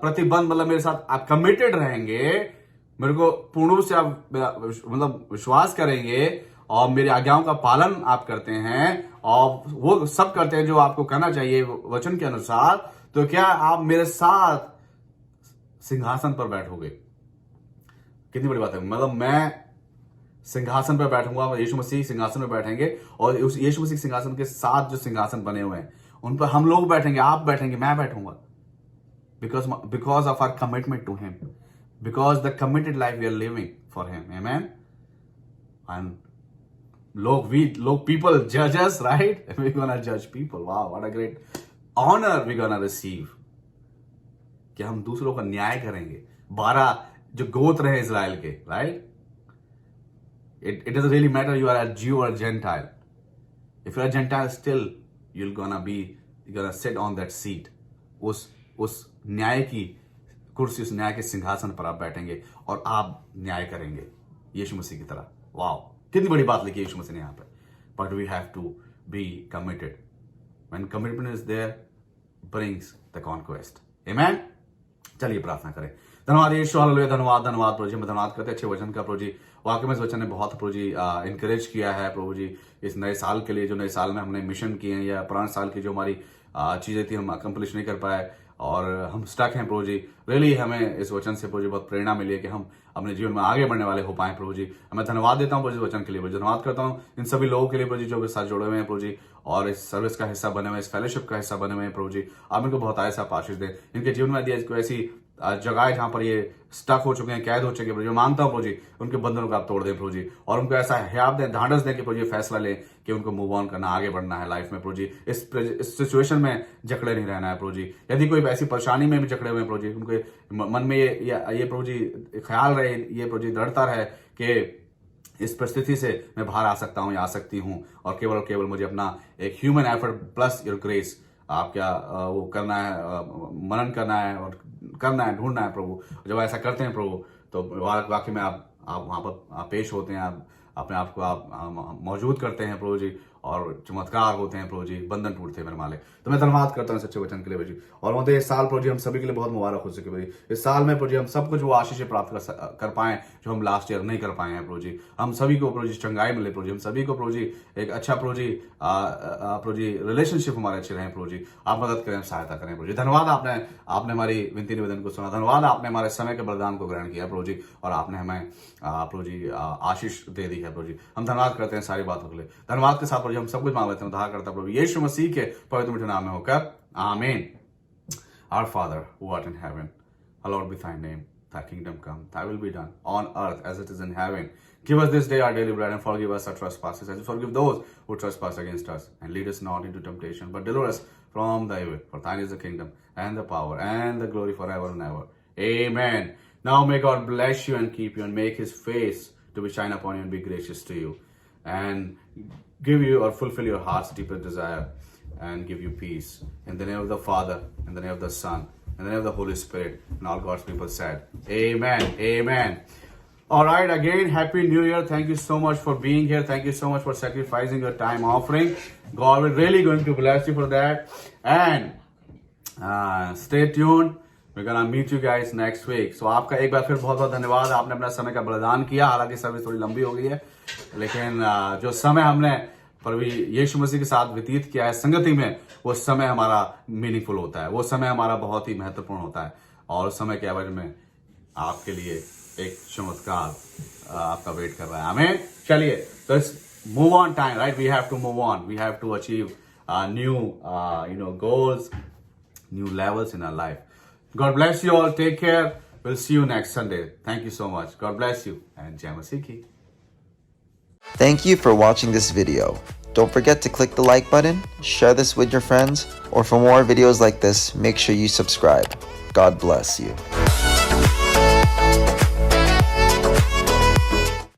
प्रतिबंध, मतलब मेरे साथ आप कमिटेड रहेंगे, मेरे को पूर्ण रूप से आप मतलब विश्वास करेंगे और मेरी आज्ञाओं का पालन आप करते हैं, और वो सब करते हैं जो आपको करना चाहिए वचन के अनुसार, तो क्या आप मेरे साथ सिंहासन पर बैठोगे? कितनी बड़ी बात है। मतलब मैं सिंहासन पर बैठूंगा, यीशु मसीह सिंहासन पर बैठेंगे, और उस यीशु मसीह सिंहासन के साथ जो सिंहासन बने हुए हैं उन पर हम लोग बैठेंगे, आप बैठेंगे, मैं बैठूंगा, because of our commitment to him, because the committed life we are living for him. Amen? And people judge us, right? We're gonna judge people. Wow, what a great honor we're gonna receive. कि हम दूसरों का न्याय करेंगे. 12 जो गोत्र हैं Israel के, right? It doesn't really matter you are a Jew or a Gentile. If you're a Gentile, still you're gonna sit on that seat. उस न्याय की कुर्सी, उस न्याय के सिंहासन पर आप बैठेंगे और आप न्याय करेंगे यीशु मसीह की तरह. वाओ, कितनी बड़ी बात लिखी है यीशु मसीह ने यहाँ पे. But we have to be committed. When commitment is there, brings the conquest. Amen. चलिए प्रार्थना करें. धन्यवाद यीशु, हालेलुया. धन्यवाद प्रभु जी. हम धन्यवाद करते हैं अच्छे वचन का प्रभु जी. वाकई में इस वचन ने बहुत प्रभु जी इनकरेज किया है प्रभु जी इस नए साल के लिए. जो नए साल में हमने मिशन किए हैं या पुराने साल की जो हमारी चीजें थी हम अकम्प्लिश नहीं कर पाए और हम स्टक हैं प्रभु जी. रियली हमें इस वचन से प्रभु जी बहुत प्रेरणा मिली है कि हम अपने जीवन में आगे बढ़ने वाले हो पाए प्रभु जी. मैं धन्यवाद देता हूँ प्रभु जी वचन के लिए. प्रभु जी धन्यवाद करता हूँ इन सभी लोगों के लिए प्रभु जी जो मेरे साथ जुड़े हुए हैं प्रभु जी और इस सर्विस का हिस्सा बने हुए, इस फेलोशिप का हिस्सा बने हुए हैं प्रभु जी. आप इनको बहुत ऐसा आशीष दें. इनके जीवन में यदि कोई ऐसी जगह है जहां पर ये स्टक हो चुके हैं, कैद हो चुके हैं प्रभु जी, मानता हूं प्रभु जी उनके बंधनों को आप तोड़ दें प्रभु जी और उनको ऐसा हियाब दें, ढांढस दें कि प्रभु जी फैसला लें कि उनको मूव ऑन करना, आगे बढ़ना है लाइफ में प्रभु जी. इस सिचुएशन में जकड़े नहीं रहना है प्रभु जी. यदि कोई ऐसी परेशानी में भी जकड़े हुए हैं प्रभु जी, उनके मन में ये प्रभु जी ख्याल रहे, ये प्रभु जी दृढ़ता रहे कि इस परिस्थिति से मैं बाहर आ सकता हूं या आ सकती हूं और केवल मुझे अपना एक human effort plus your grace आप क्या वो करना है, मनन करना है और करना है, ढूंढना है प्रभु. जब ऐसा करते हैं प्रभु तो वाकई में आप वहां पर पेश होते हैं, आप अपने आप को आप मौजूद करते हैं प्रभु जी और चमत्कार होते हैं प्रभु जी, बंधन टूटते हैं मेरे मालिक. तो मैं धन्यवाद करता हूँ सच्चे वचन के लिए प्रभु जी. और मतलब इस साल प्रभु जी हम सभी के लिए बहुत मुबारक हो सके प्रभु जी. इस साल में प्रभु जी हम सब कुछ वो आशीष प्राप्त कर पाए जो हम लास्ट ईयर नहीं कर पाए हैं प्रभु जी. हम सभी को प्रभु जी चंगाई मिले प्रभु जी, हम सभी को प्रभु जी एक अच्छा प्रभु जी रिलेशनशिप हमारे अच्छे रहे प्रभु जी. आप मदद करें, सहायता करें प्रभु जी. धन्यवाद आपने हमारी विनती निवेदन को सुना. धन्यवाद आपने हमारे समय के बलिदान को ग्रहण किया प्रभु जी और आपने हमें प्रभु जी आशीष दे दी है प्रभु जी. हम धन्यवाद करते हैं सारी बातों के लिए. धन्यवाद के साथ प्रभु जी हम सब कुछ मांग लेते हैं, उद्धार करता प्रभु यीशु मसीह के पवित्र मीठे नाम में होकर आमीन. Our Father who art in heaven, hallowed be thy name. Thy kingdom come, thy will be done on earth as it is in heaven. Give us this day our daily bread and forgive us our trespasses as we forgive those who trespass against us. And lead us not into temptation, but deliver us from the evil. For thine is the kingdom and the power and the glory forever and ever. Amen. Now may God bless you and keep you and make his face to be shine upon you and be gracious to you. And give you or fulfill your heart's deepest desire and give you peace. In the name of the Father, in the name of the Son, in the name of the Holy Spirit, and all God's people said, Amen. Amen. All right, again, Happy New Year. Thank you so much for being here. Thank you so much for sacrificing your time offering. God will really going to bless you for that. And stay tuned. We're gonna meet you guys next week. So आपका एक बार फिर बहुत बहुत धन्यवाद. आपने अपना समय का बलिदान किया. हालांकि सर्विस थोड़ी लंबी हो गई है, लेकिन जो समय हमने प्रभु यीशु मसीह के साथ व्यतीत किया है संगति में, वो समय हमारा मीनिंगफुल होता है, वो समय हमारा बहुत ही महत्वपूर्ण होता है. और उस समय के एवज में आपके लिए एक चमत्कार आपका वेट कर रहा है. हमें चलिए तो move on time, right? We have to move on. We have to achieve new goals, new levels in our life. God bless you all. Take care. We'll see you next Sunday. Thank you so much. God bless you. And Jai Masih Ki. Thank you for watching this video. Don't forget to click the like button, share this with your friends, or for more videos like this, make sure you subscribe. God bless you.